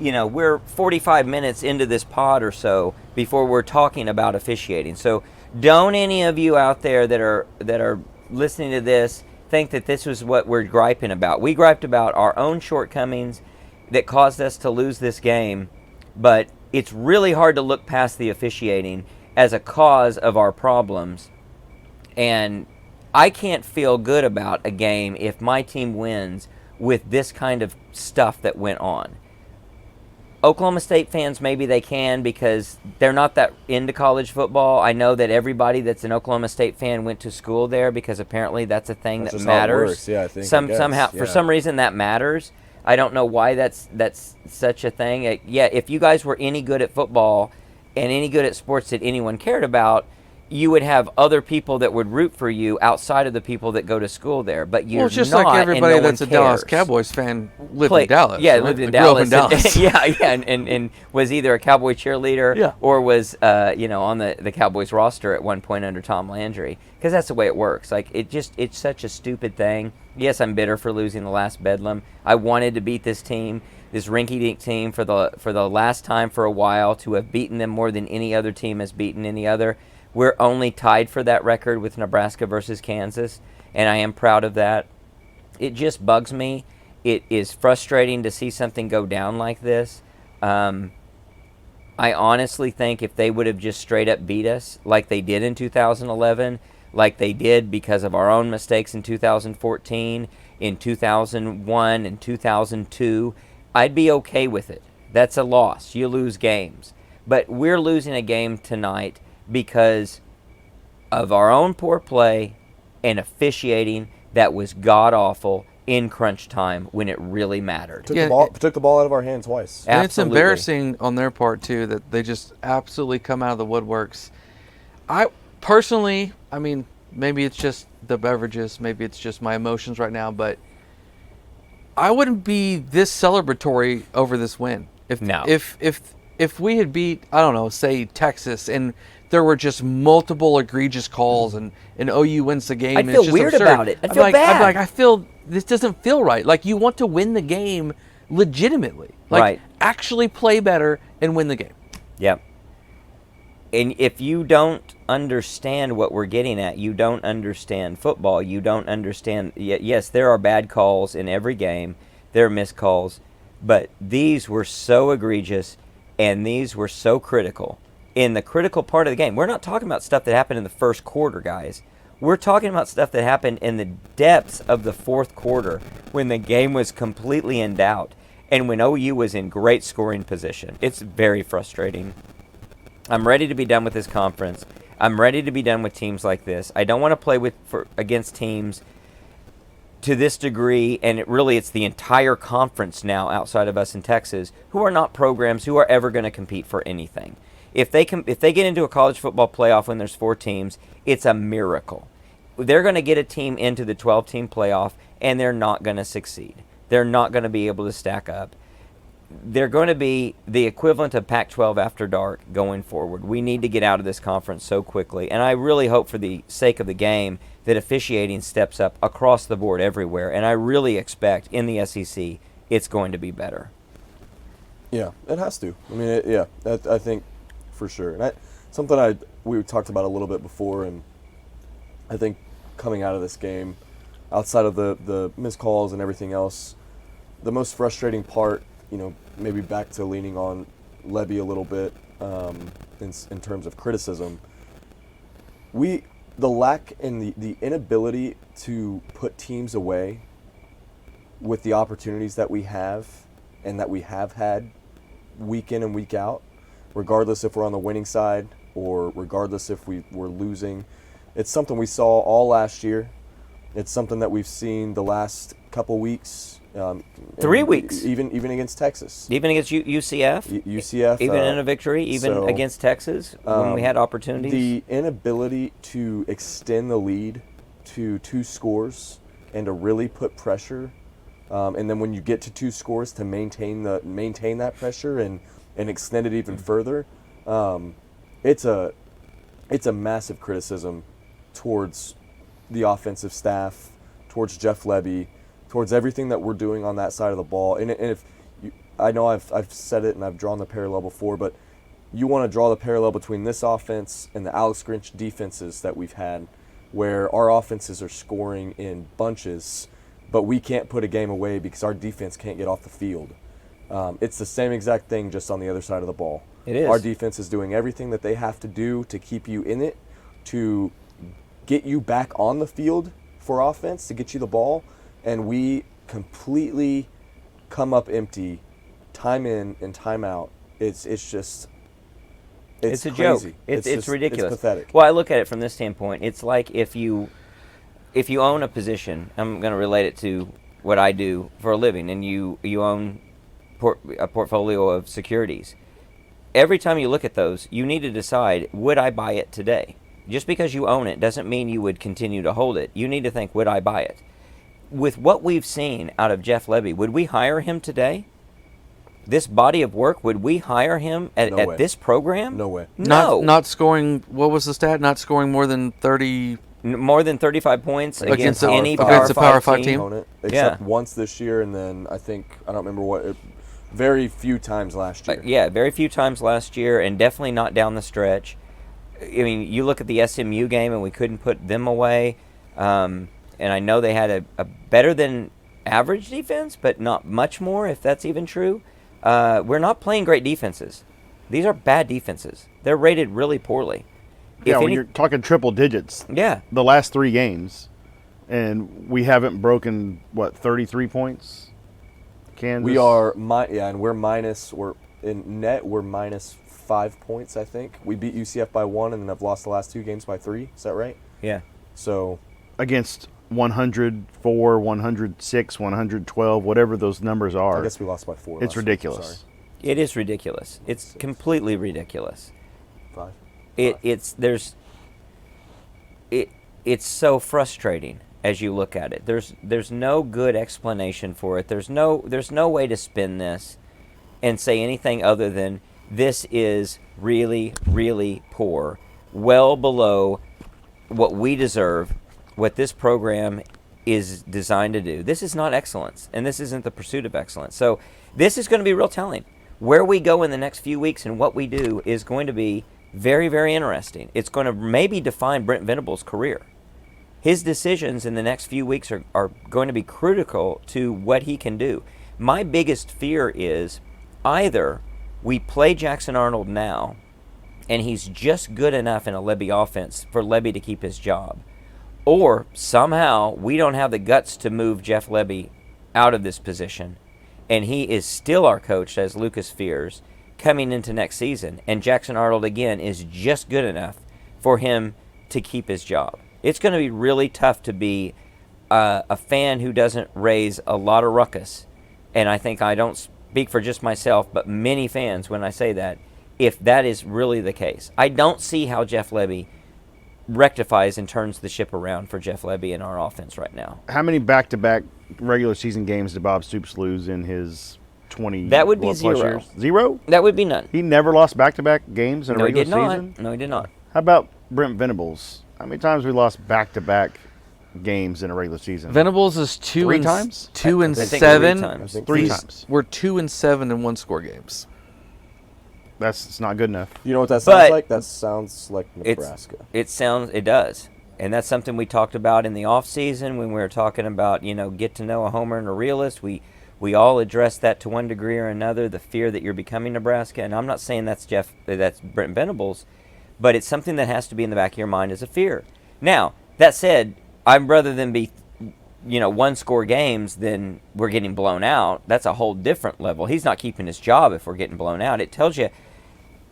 [SPEAKER 1] we're 45 minutes into this pod or so before we're talking about officiating. So don't any of you out there that are listening to this think that this was what we're griping about. We griped about our own shortcomings that caused us to lose this game, but it's really hard to look past the officiating as a cause of our problems. And I can't feel good about a game if my team wins with this kind of stuff that went on. Oklahoma State fans, maybe they can, because they're not that into college football. I know that everybody that's an Oklahoma State fan went to school there, because apparently that's a thing
[SPEAKER 2] That's
[SPEAKER 1] that
[SPEAKER 2] just how it
[SPEAKER 1] matters.
[SPEAKER 2] works. Yeah, I think,
[SPEAKER 1] Somehow, for some reason, that matters. I don't know why that's such a thing. Yeah, if you guys were any good at football and any good at sports that anyone cared about, you would have other people that would root for you outside of the people that go to school there. But you're
[SPEAKER 4] Well, it's just
[SPEAKER 1] not,
[SPEAKER 4] like
[SPEAKER 1] and
[SPEAKER 4] everybody
[SPEAKER 1] no
[SPEAKER 4] that's a
[SPEAKER 1] one
[SPEAKER 4] Dallas
[SPEAKER 1] cares.
[SPEAKER 4] Cowboys fan lived in Dallas.
[SPEAKER 1] Yeah,
[SPEAKER 4] right?
[SPEAKER 1] lived in
[SPEAKER 4] Like, grew up in
[SPEAKER 1] Dallas.
[SPEAKER 4] Dallas.
[SPEAKER 1] And was either a Cowboy cheerleader
[SPEAKER 4] Yeah.
[SPEAKER 1] or was on the Cowboys roster at one point under Tom Landry, because that's the way it works. Like it's such a stupid thing. Yes, I'm bitter for losing the last Bedlam. I wanted to beat this team, this rinky-dink team, for the last time for a while, to have beaten them more than any other team has beaten any other. We're only tied for that record with Nebraska versus Kansas, and I am proud of that. It just bugs me. It is frustrating to see something go down like this. I honestly think if they would have just straight up beat us like they did in 2011, like they did because of our own mistakes in 2014, in 2001, and 2002, I'd be okay with it. That's a loss. You lose games. But we're losing a game tonight because of our own poor play and officiating that was god-awful in crunch time when it really mattered.
[SPEAKER 2] Took,
[SPEAKER 4] Yeah,
[SPEAKER 2] took the ball out of our hands twice.
[SPEAKER 4] And it's
[SPEAKER 1] Absolutely.
[SPEAKER 4] embarrassing on their part too that they just absolutely come out of the woodworks. I personally, I mean, maybe it's just the beverages, maybe it's just my emotions right now, but I wouldn't be this celebratory over this win.
[SPEAKER 1] No.
[SPEAKER 4] If we had beat, I don't know, say Texas, and there were just multiple egregious calls, and OU wins the game,
[SPEAKER 1] I'd
[SPEAKER 4] and
[SPEAKER 1] feel
[SPEAKER 4] it's just
[SPEAKER 1] weird
[SPEAKER 4] absurd.
[SPEAKER 1] about it. I'd
[SPEAKER 4] I'm
[SPEAKER 1] feel
[SPEAKER 4] like,
[SPEAKER 1] bad.
[SPEAKER 4] I feel this doesn't feel right. Like, you want to win the game legitimately, like
[SPEAKER 1] Right.
[SPEAKER 4] actually play better and win the game.
[SPEAKER 1] Yep. And if you don't understand what we're getting at, you don't understand football. You don't understand. Yes, there are bad calls in every game. There are missed calls. But these were so egregious, and these were so critical. In the critical part of the game, we're not talking about stuff that happened in the first quarter, guys. We're talking about stuff that happened in the depths of the fourth quarter when the game was completely in doubt and when OU was in great scoring position. It's very frustrating. I'm ready to be done with this conference. I'm ready to be done with teams like this. I don't want to play against teams to this degree, and it's the entire conference now outside of us in Texas who are not programs who are ever going to compete for anything. If they get into a college football playoff when there's 4 teams, it's a miracle. They're going to get a team into the 12-team playoff, and they're not going to succeed. They're not going to be able to stack up. They're going to be the equivalent of Pac-12 after dark going forward. We need to get out of this conference so quickly, and I really hope for the sake of the game that officiating steps up across the board everywhere, and I really expect in the SEC it's going to be better.
[SPEAKER 2] Yeah, it has to. I mean, I think for sure. And something we talked about a little bit before, and I think coming out of this game, outside of the missed calls and everything else, the most frustrating part, maybe back to leaning on Levy a little bit in terms of criticism, the lack and the inability to put teams away with the opportunities that we have and that we have had week in and week out, regardless if we're on the winning side or regardless if we're losing. It's something we saw all last year. It's something that we've seen the last couple weeks.
[SPEAKER 1] 3 weeks.
[SPEAKER 2] Even against Texas.
[SPEAKER 1] Even against UCF?
[SPEAKER 2] UCF.
[SPEAKER 1] Even in a victory? Even against Texas when we had opportunities?
[SPEAKER 2] The inability to extend the lead to 2 scores and to really put pressure, and then when you get to 2 scores to maintain that pressure and extend it even further, it's a massive criticism towards the offensive staff, towards Jeff Levy, towards everything that we're doing on that side of the ball. And if I know I've said it and I've drawn the parallel before, but you want to draw the parallel between this offense and the Alex Grinch defenses that we've had, where our offenses are scoring in bunches, but we can't put a game away because our defense can't get off the field. It's the same exact thing, just on the other side of the ball.
[SPEAKER 1] It is.
[SPEAKER 2] Our defense is doing everything that they have to do to keep you in it, to get you back on the field for offense, to get you the ball, and we completely come up empty time in and time out. It's just it's
[SPEAKER 1] a
[SPEAKER 2] crazy.
[SPEAKER 1] joke. It's ridiculous.
[SPEAKER 2] It's pathetic.
[SPEAKER 1] Well, I look at it from this standpoint. It's like if you own a position, I'm going to relate it to what I do for a living, and you own a portfolio of securities. Every time you look at those, you need to decide, would I buy it today? Just because you own it doesn't mean you would continue to hold it. You need to think, would I buy it? With what we've seen out of Jeff Lebby, would we hire him today? This body of work, would we hire him
[SPEAKER 2] No way.
[SPEAKER 1] at this program?
[SPEAKER 2] No way.
[SPEAKER 1] No.
[SPEAKER 4] Not scoring. What was the stat? Not scoring more than 30
[SPEAKER 1] More than 35 points against
[SPEAKER 4] a-
[SPEAKER 1] any
[SPEAKER 4] against a
[SPEAKER 1] Power 5 team.
[SPEAKER 2] Opponent, except
[SPEAKER 1] Yeah.
[SPEAKER 2] once this year, and then I don't remember very few times last year.
[SPEAKER 1] Yeah, very few times last year, and definitely not down the stretch. I mean, you look at the SMU game, and we couldn't put them away. And I know they had a better than average defense, but not much more, if that's even true. We're not playing great defenses. These are bad defenses. They're rated really poorly.
[SPEAKER 3] Yeah, when you're talking triple digits,
[SPEAKER 1] Yeah.
[SPEAKER 3] the last 3 games, and we haven't broken, 33 points? Kansas?
[SPEAKER 2] We are and we're in net. We're minus 5 points. I think we beat UCF by 1, and then have lost the last 2 games by 3. Is that right?
[SPEAKER 1] Yeah.
[SPEAKER 2] So
[SPEAKER 3] Against 104, 106, 112, whatever those numbers are.
[SPEAKER 2] I guess we lost by 4.
[SPEAKER 3] It's
[SPEAKER 2] last week.
[SPEAKER 3] ridiculous.
[SPEAKER 2] Sorry.
[SPEAKER 1] It is ridiculous. It's completely ridiculous.
[SPEAKER 2] 5.
[SPEAKER 1] It's so frustrating as you look at it. There's no good explanation for it. There's no way to spin this and say anything other than this is really, really poor, well below what we deserve, what this program is designed to do. This is not excellence, and this isn't the pursuit of excellence. So this is going to be real telling. Where we go in the next few weeks and what we do is going to be very, very interesting. It's going to maybe define Brent Venables' career. His decisions in the next few weeks are going to be critical to what he can do. My biggest fear is either we play Jackson Arnold now, and he's just good enough in a Lebby offense for Lebby to keep his job, or somehow we don't have the guts to move Jeff Lebby out of this position, and he is still our coach, as Lucas fears, coming into next season, and Jackson Arnold again is just good enough for him to keep his job. It's going to be really tough to be a fan who doesn't raise a lot of ruckus, and I think I don't speak for just myself, but many fans when I say that, if that is really the case. I don't see how Jeff Lebby rectifies and turns the ship around for Jeff Lebby in our offense right now.
[SPEAKER 3] How many back-to-back regular season games did Bob Stoops lose in his 20
[SPEAKER 1] That would be
[SPEAKER 3] plus
[SPEAKER 1] 0.
[SPEAKER 3] years? 0?
[SPEAKER 1] That would be none.
[SPEAKER 3] He never lost back-to-back games in a
[SPEAKER 1] No, he
[SPEAKER 3] regular
[SPEAKER 1] did not.
[SPEAKER 3] season?
[SPEAKER 1] No, he did not.
[SPEAKER 3] How about Brent Venables? How many times we lost back-to-back games in a regular season?
[SPEAKER 4] Venables is 2
[SPEAKER 3] 3
[SPEAKER 4] and
[SPEAKER 3] times?
[SPEAKER 4] 2 and
[SPEAKER 1] I think
[SPEAKER 4] 7.
[SPEAKER 1] 3 times.
[SPEAKER 2] I think
[SPEAKER 3] 3
[SPEAKER 4] He's-
[SPEAKER 3] times.
[SPEAKER 4] We're 2 and 7 in one-score games.
[SPEAKER 3] It's not good enough.
[SPEAKER 2] You know what that
[SPEAKER 1] But
[SPEAKER 2] sounds like? That sounds like Nebraska.
[SPEAKER 1] It does. And that's something we talked about in the off season when we were talking about, get to know a homer and a realist. We all addressed that to one degree or another, the fear that you're becoming Nebraska. And I'm not saying that's Brent Venables, but it's something that has to be in the back of your mind as a fear. Now, that said, I'd rather than be, one-score games than we're getting blown out. That's a whole different level. He's not keeping his job if we're getting blown out. It tells you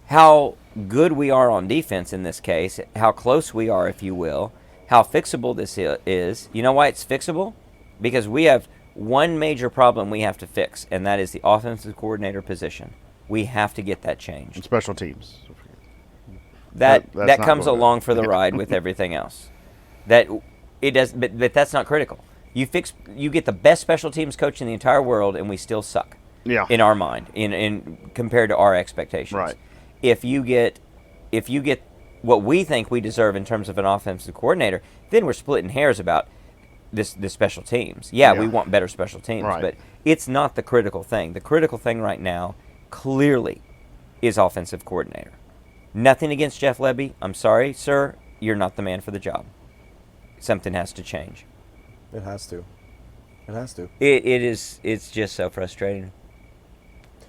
[SPEAKER 1] how good we are on defense in this case, how close we are, if you will, how fixable this is. You know why it's fixable? Because we have one major problem we have to fix, and that is the offensive coordinator position. We have to get that
[SPEAKER 3] And
[SPEAKER 1] changed.
[SPEAKER 3] special teams.
[SPEAKER 1] That
[SPEAKER 3] That's not
[SPEAKER 1] comes
[SPEAKER 3] going
[SPEAKER 1] along for the ride with everything else. That it does, but that's not critical. You get the best special teams coach in the entire world, and we still suck.
[SPEAKER 3] Yeah.
[SPEAKER 1] In our mind, in compared to our expectations.
[SPEAKER 3] Right.
[SPEAKER 1] If you get what we think we deserve in terms of an offensive coordinator, then we're splitting hairs about the special teams. Yeah, we
[SPEAKER 3] Yeah.
[SPEAKER 1] want better special teams,
[SPEAKER 3] Right.
[SPEAKER 1] but it's not the critical thing. The critical thing right now clearly is offensive coordinator. Nothing against Jeff Lebby. I'm sorry, sir, you're not the man for the job. Something has to change.
[SPEAKER 2] It has to. It has to.
[SPEAKER 1] It's just so frustrating.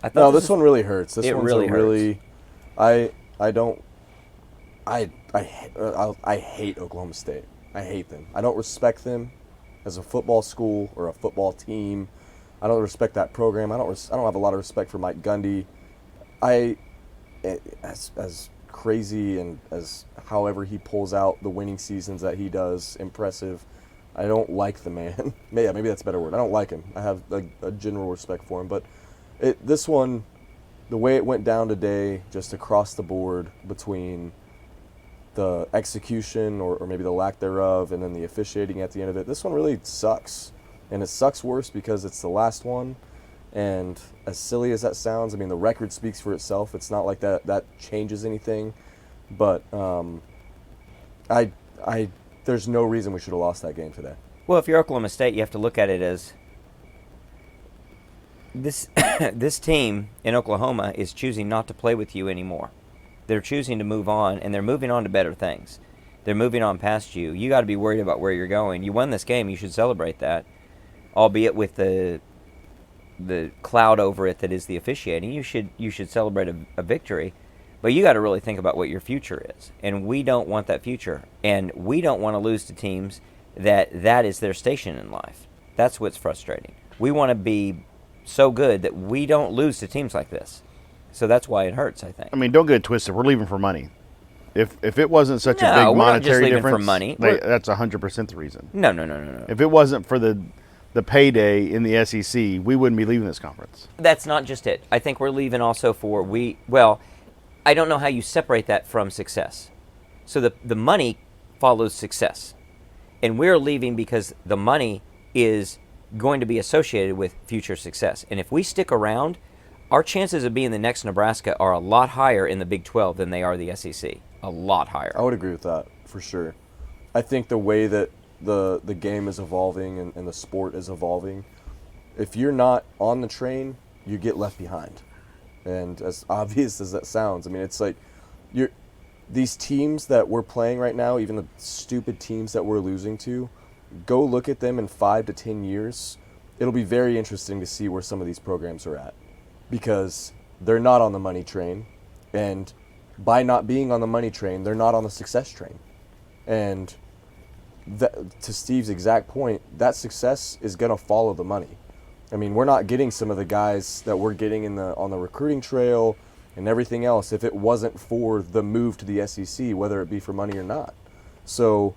[SPEAKER 1] I thought
[SPEAKER 2] No, this one really hurts. This
[SPEAKER 1] it
[SPEAKER 2] one's
[SPEAKER 1] really
[SPEAKER 2] a really. I hate Oklahoma State. I hate them. I don't respect them as a football school or a football team. I don't respect that program. I don't have a lot of respect for Mike Gundy. As crazy and as however he pulls out the winning seasons that he does, impressive. I don't like the man. Maybe that's a better word. I don't like him. I have a general respect for him, but this one, the way it went down today, just across the board between the execution or maybe the lack thereof, and then the officiating at the end of it. This one really sucks, and it sucks worse because it's the last one. And as silly as that sounds, I mean, the record speaks for itself. It's not like that changes anything, but there's no reason we should have lost that game today.
[SPEAKER 1] Well, if you're Oklahoma State, you have to look at it as this team in Oklahoma is choosing not to play with you anymore. They're choosing to move on, and they're moving on to better things. They're moving on past you. You got to be worried about where you're going. You won this game. You should celebrate that, albeit with the cloud over it that is the officiating. You should celebrate a victory, but you got to really think about what your future is, and we don't want that future, and we don't want to lose to teams that is their station in life. That's what's frustrating. We want to be so good that we don't lose to teams like this. So that's why it hurts, I think.
[SPEAKER 3] I mean, don't get it twisted. We're leaving for money. If it wasn't such a big
[SPEAKER 1] we're not just
[SPEAKER 3] monetary
[SPEAKER 1] leaving
[SPEAKER 3] difference,
[SPEAKER 1] for money.
[SPEAKER 3] That's 100% the reason.
[SPEAKER 1] No.
[SPEAKER 3] If it wasn't for the payday in the SEC, we wouldn't be leaving this conference.
[SPEAKER 1] That's not just it. I think we're leaving also for I don't know how you separate that from success. So the money follows success. And we're leaving because the money is going to be associated with future success. And if we stick around, our chances of being the next Nebraska are a lot higher in the Big 12 than they are the SEC. A lot higher.
[SPEAKER 2] I would agree with that, for sure. I think the way that the game is evolving and the sport is evolving, if you're not on the train, you get left behind. And as obvious as that sounds, I mean, it's like these teams that we're playing right now, even the stupid teams that we're losing to, go look at them in 5 to 10 years. It'll be very interesting to see where some of these programs are at, because they're not on the money train, and by not being on the money train, they're not on the success train. And to Steve's exact point, that success is going to follow the money. I mean, we're not getting some of the guys that we're getting on the recruiting trail and everything else if it wasn't for the move to the SEC, whether it be for money or not. So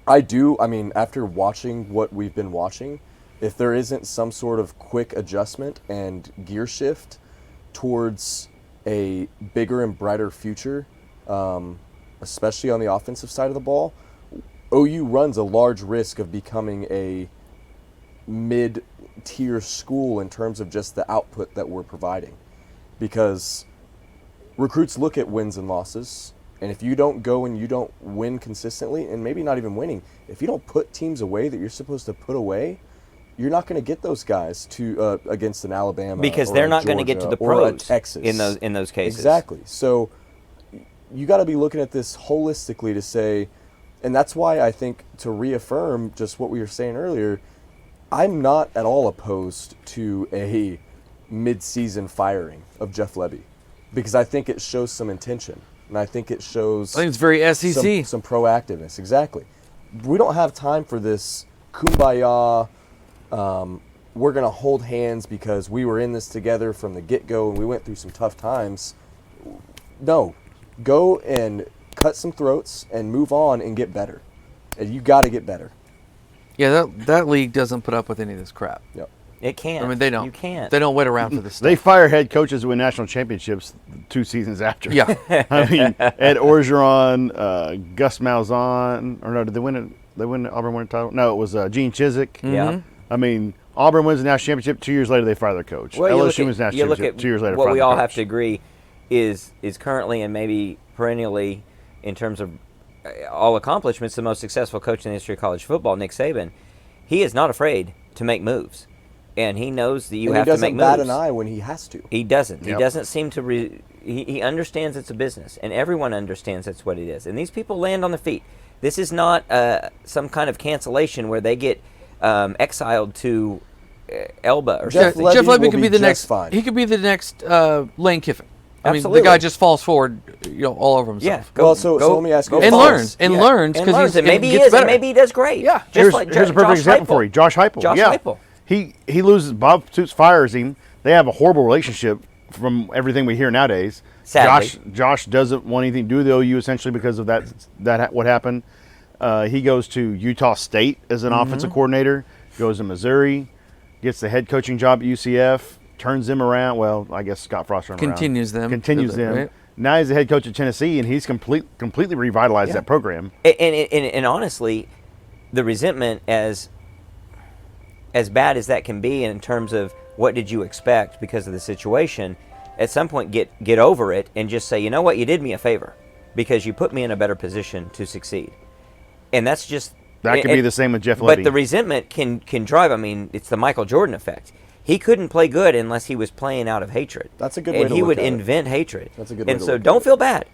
[SPEAKER 2] after watching what we've been watching, if there isn't some sort of quick adjustment and gear shift towards a bigger and brighter future, especially on the offensive side of the ball, OU runs a large risk of becoming a mid-tier school in terms of just the output that we're providing. Because recruits look at wins and losses, and if you don't go and you don't win consistently, and maybe not even winning, if you don't put teams away that you're supposed to put away, you're not going to get those guys to against an Alabama,
[SPEAKER 1] because
[SPEAKER 2] or
[SPEAKER 1] they're
[SPEAKER 2] a
[SPEAKER 1] not going to get to
[SPEAKER 2] Georgia,
[SPEAKER 1] the
[SPEAKER 2] or a
[SPEAKER 1] pros
[SPEAKER 2] Texas
[SPEAKER 1] in those cases.
[SPEAKER 2] Exactly. So you got to be looking at this holistically to say, and that's why I think, to reaffirm just what we were saying earlier, I'm not at all opposed to a mid-season firing of Jeff Lebby, because I think it shows some intention, and I think it shows.
[SPEAKER 4] I think it's very SEC.
[SPEAKER 2] Some proactiveness. Exactly. We don't have time for this kumbaya. We're going to hold hands because we were in this together from the get-go and we went through some tough times. No. Go and cut some throats and move on and get better. And you got to get better.
[SPEAKER 4] Yeah, that league doesn't put up with any of this crap.
[SPEAKER 2] Yep.
[SPEAKER 1] It can't.
[SPEAKER 4] I mean, they don't.
[SPEAKER 1] You can't.
[SPEAKER 4] They don't wait around for this stuff.
[SPEAKER 3] They fire head coaches who win national championships 2 seasons after.
[SPEAKER 4] Yeah.
[SPEAKER 3] I mean, Ed Orgeron, Gus Malzahn, or no, did they win it? They win the Auburn win the title? No, it was Gene Chizik.
[SPEAKER 1] Yeah.
[SPEAKER 3] I mean, Auburn wins the national championship. 2 years later, they fire their coach.
[SPEAKER 1] Well,
[SPEAKER 3] LSU wins the national championship. 2 years later,
[SPEAKER 1] what
[SPEAKER 3] fire
[SPEAKER 1] we
[SPEAKER 3] their
[SPEAKER 1] all
[SPEAKER 3] coach.
[SPEAKER 1] have to agree is currently and maybe perennially, in terms of all accomplishments, the most successful coach in the history of college football, Nick Saban. He is not afraid to make moves, and he knows that you have to make moves.
[SPEAKER 2] He doesn't bat an eye when he has to.
[SPEAKER 1] He doesn't.
[SPEAKER 3] Yep.
[SPEAKER 1] He doesn't seem to. He understands it's a business, and everyone understands that's what it is. And these people land on their feet. This is not some kind of cancellation where they get exiled to Elba or
[SPEAKER 2] Jeff
[SPEAKER 1] something.
[SPEAKER 2] Lebby
[SPEAKER 4] Jeff Lebby
[SPEAKER 2] will
[SPEAKER 4] could be
[SPEAKER 2] be
[SPEAKER 4] the
[SPEAKER 2] just
[SPEAKER 4] next.
[SPEAKER 2] fine.
[SPEAKER 4] He could be the next Lane Kiffin. I mean,
[SPEAKER 1] Absolutely.
[SPEAKER 4] the guy just falls forward, all over himself.
[SPEAKER 1] Yeah.
[SPEAKER 2] So let me ask you.
[SPEAKER 4] And
[SPEAKER 1] false.
[SPEAKER 4] learns because
[SPEAKER 1] and maybe he
[SPEAKER 4] gets
[SPEAKER 1] is, and
[SPEAKER 4] better.
[SPEAKER 1] maybe he does great.
[SPEAKER 4] Yeah.
[SPEAKER 1] Just
[SPEAKER 3] Here's a perfect example for you. Josh Heupel.
[SPEAKER 1] Josh
[SPEAKER 3] yeah.
[SPEAKER 1] Heupel.
[SPEAKER 3] He loses. Bob Stoops fires him. They have a horrible relationship from everything we hear nowadays.
[SPEAKER 1] Sadly.
[SPEAKER 3] Josh doesn't want anything to do with the OU essentially because of that what happened. He goes to Utah State as an offensive coordinator. Goes to Missouri, gets the head coaching job at UCF. Turns them around. Well, I guess Scott Frost turned
[SPEAKER 4] Continues
[SPEAKER 3] around.
[SPEAKER 4] them.
[SPEAKER 3] Continues them.
[SPEAKER 4] Right?
[SPEAKER 3] Now he's the head coach at Tennessee, and he's completely revitalized that program.
[SPEAKER 1] And honestly, the resentment, as bad as that can be in terms of what did you expect because of the situation, at some point get over it and just say, you know what, you did me a favor because you put me in a better position to succeed. And that's just...
[SPEAKER 3] That could be the same with Jeff Levy.
[SPEAKER 1] But the resentment can drive, I mean, it's the Michael Jordan effect. He couldn't play good unless he was playing out of hatred.
[SPEAKER 2] That's a good way to look at it.
[SPEAKER 1] And he would invent hatred.
[SPEAKER 2] That's a good way to
[SPEAKER 1] And so
[SPEAKER 2] look at
[SPEAKER 1] don't
[SPEAKER 2] it.
[SPEAKER 1] feel bad.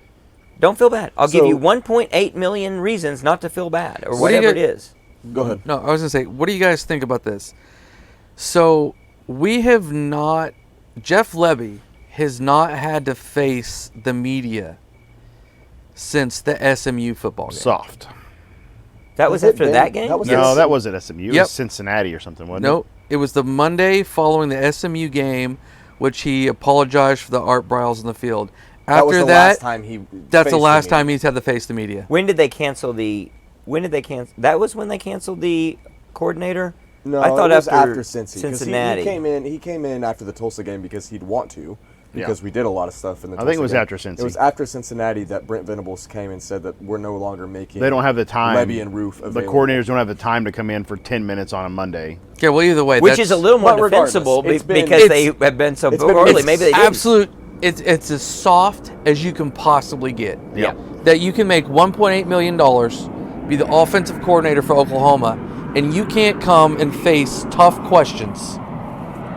[SPEAKER 1] Don't feel bad. I'll give
[SPEAKER 2] So-
[SPEAKER 1] you 1.8 million reasons not to feel bad or
[SPEAKER 4] What do you
[SPEAKER 1] whatever it
[SPEAKER 4] get-
[SPEAKER 1] is.
[SPEAKER 2] Go ahead.
[SPEAKER 4] No, I was going to say, what do you guys think about this? So, we have not, Jeff Levy has not had to face the media since the SMU football game.
[SPEAKER 3] Soft.
[SPEAKER 1] That was
[SPEAKER 2] Was it
[SPEAKER 1] after
[SPEAKER 2] then?
[SPEAKER 1] that game?
[SPEAKER 2] That was
[SPEAKER 3] No,
[SPEAKER 2] Yes.
[SPEAKER 3] that wasn't SMU. It
[SPEAKER 4] Yep.
[SPEAKER 3] was Cincinnati or something, wasn't
[SPEAKER 4] Nope. It was the Monday following the SMU game, which he apologized for the Art Briles in the field.
[SPEAKER 2] That was
[SPEAKER 4] After
[SPEAKER 2] the
[SPEAKER 4] that,
[SPEAKER 2] last time he
[SPEAKER 4] that's the
[SPEAKER 2] faced
[SPEAKER 4] last
[SPEAKER 2] me.
[SPEAKER 4] time he's had to face the media.
[SPEAKER 1] When did they cancel the... That was when they canceled the coordinator?
[SPEAKER 2] No,
[SPEAKER 1] I thought
[SPEAKER 2] it was
[SPEAKER 1] after
[SPEAKER 2] after Cincy. 'Cause
[SPEAKER 1] Cincinnati.
[SPEAKER 2] He came in after the Tulsa game because he'd want to, because we did a lot of stuff in the
[SPEAKER 3] I
[SPEAKER 2] Tulsa
[SPEAKER 3] think it was
[SPEAKER 2] game.
[SPEAKER 3] after Cincy.
[SPEAKER 2] It was after Cincinnati that Brent Venables came and said that we're no longer making
[SPEAKER 3] They don't have the time.
[SPEAKER 2] Levy and Roof
[SPEAKER 3] The
[SPEAKER 2] available.
[SPEAKER 3] coordinators don't have the time to come in for 10 minutes on a Monday.
[SPEAKER 4] Okay, well, either way,
[SPEAKER 1] Which
[SPEAKER 4] that's,
[SPEAKER 1] is a little more
[SPEAKER 2] But regardless,
[SPEAKER 1] defensible
[SPEAKER 2] it's been-
[SPEAKER 1] because they have been so
[SPEAKER 2] it's been-
[SPEAKER 1] early.
[SPEAKER 2] it's
[SPEAKER 1] Maybe they didn't.
[SPEAKER 4] absolute. It's as soft as you can possibly get.
[SPEAKER 1] Yeah.
[SPEAKER 4] That you can make $1.8 million, be the offensive coordinator for Oklahoma, and you can't come and face tough questions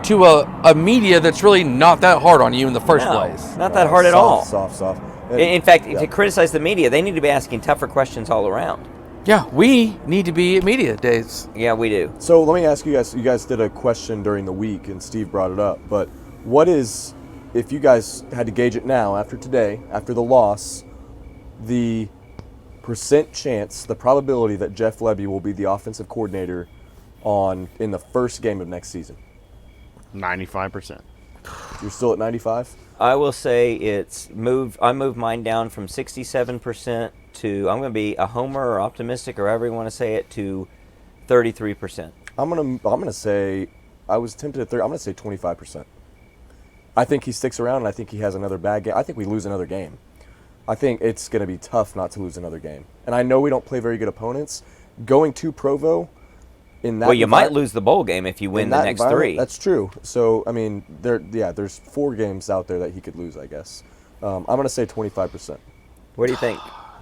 [SPEAKER 4] to a media that's really not that hard on you in the first
[SPEAKER 1] No,
[SPEAKER 4] place.
[SPEAKER 1] not that hard at all.
[SPEAKER 2] Soft.
[SPEAKER 1] In fact,
[SPEAKER 2] Yeah.
[SPEAKER 1] to criticize the media, they need to be asking tougher questions all around.
[SPEAKER 4] Yeah, we need to be at media days.
[SPEAKER 1] Yeah, we do.
[SPEAKER 2] So let me ask you guys. You guys did a question during the week, and Steve brought it up. But what is, if you guys had to gauge it now, after today, after the loss, the percent chance, the probability that Jeff Levy will be the offensive coordinator in the first game of next season?
[SPEAKER 3] 95%.
[SPEAKER 2] You're still at 95?
[SPEAKER 1] I will say it's moved. I moved mine down from 67% to, I'm going to be a homer or optimistic or however you want to say it, to 33%.
[SPEAKER 2] I'm gonna say, I was tempted at 30. I'm gonna say 25%. I think he sticks around, and I think he has another bad game. I think we lose another game. I think it's gonna be tough not to lose another game. And I know we don't play very good opponents. Going to Provo in that
[SPEAKER 1] Well, you might
[SPEAKER 2] envi-
[SPEAKER 1] lose the bowl game if you
[SPEAKER 2] in
[SPEAKER 1] win the
[SPEAKER 2] that
[SPEAKER 1] next
[SPEAKER 2] environment,
[SPEAKER 1] three.
[SPEAKER 2] That's true. So I mean, there's 4 games out there that he could lose, I guess. I'm gonna say 25%.
[SPEAKER 1] What do you think,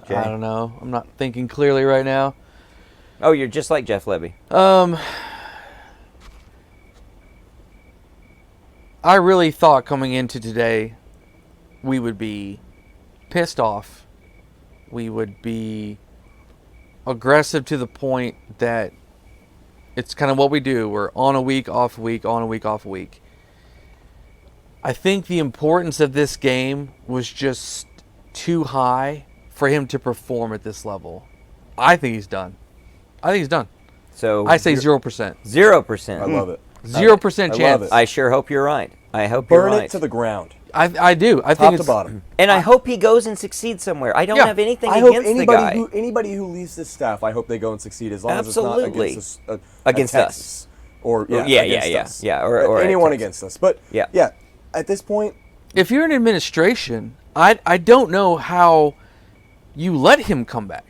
[SPEAKER 1] Jay?
[SPEAKER 4] I don't know. I'm not thinking clearly right now.
[SPEAKER 1] Oh, you're just like Jeff Levy.
[SPEAKER 4] I really thought coming into today we would be pissed off. We would be aggressive to the point that it's kind of what we do. We're on a week, off a week, on a week, off a week. I think the importance of this game was just too high for him to perform at this level. I think he's done.
[SPEAKER 1] So
[SPEAKER 4] I say 0%.
[SPEAKER 1] 0%.
[SPEAKER 2] I love it.
[SPEAKER 4] 0%
[SPEAKER 2] I love
[SPEAKER 4] chance.
[SPEAKER 2] it.
[SPEAKER 1] I sure hope you're right. I hope you're
[SPEAKER 2] Burn
[SPEAKER 1] right.
[SPEAKER 2] it to the ground,
[SPEAKER 4] I do. I
[SPEAKER 2] top
[SPEAKER 4] think
[SPEAKER 2] to
[SPEAKER 4] it's
[SPEAKER 2] bottom.
[SPEAKER 1] And I hope he goes and succeeds somewhere. I don't
[SPEAKER 4] Yeah.
[SPEAKER 1] have anything
[SPEAKER 2] I hope
[SPEAKER 1] against the guy.
[SPEAKER 2] anybody who leaves this staff, I hope they go and succeed, as long
[SPEAKER 1] Absolutely.
[SPEAKER 2] as it's not against us,
[SPEAKER 1] Against
[SPEAKER 2] Texas.
[SPEAKER 1] us.
[SPEAKER 2] Or
[SPEAKER 1] Yeah,
[SPEAKER 2] against
[SPEAKER 1] yeah.
[SPEAKER 2] us.
[SPEAKER 1] Yeah, or
[SPEAKER 2] anyone
[SPEAKER 1] Texas.
[SPEAKER 2] against us. But
[SPEAKER 1] Yeah.
[SPEAKER 2] at this point,
[SPEAKER 4] if you're in administration, I don't know how you let him come back.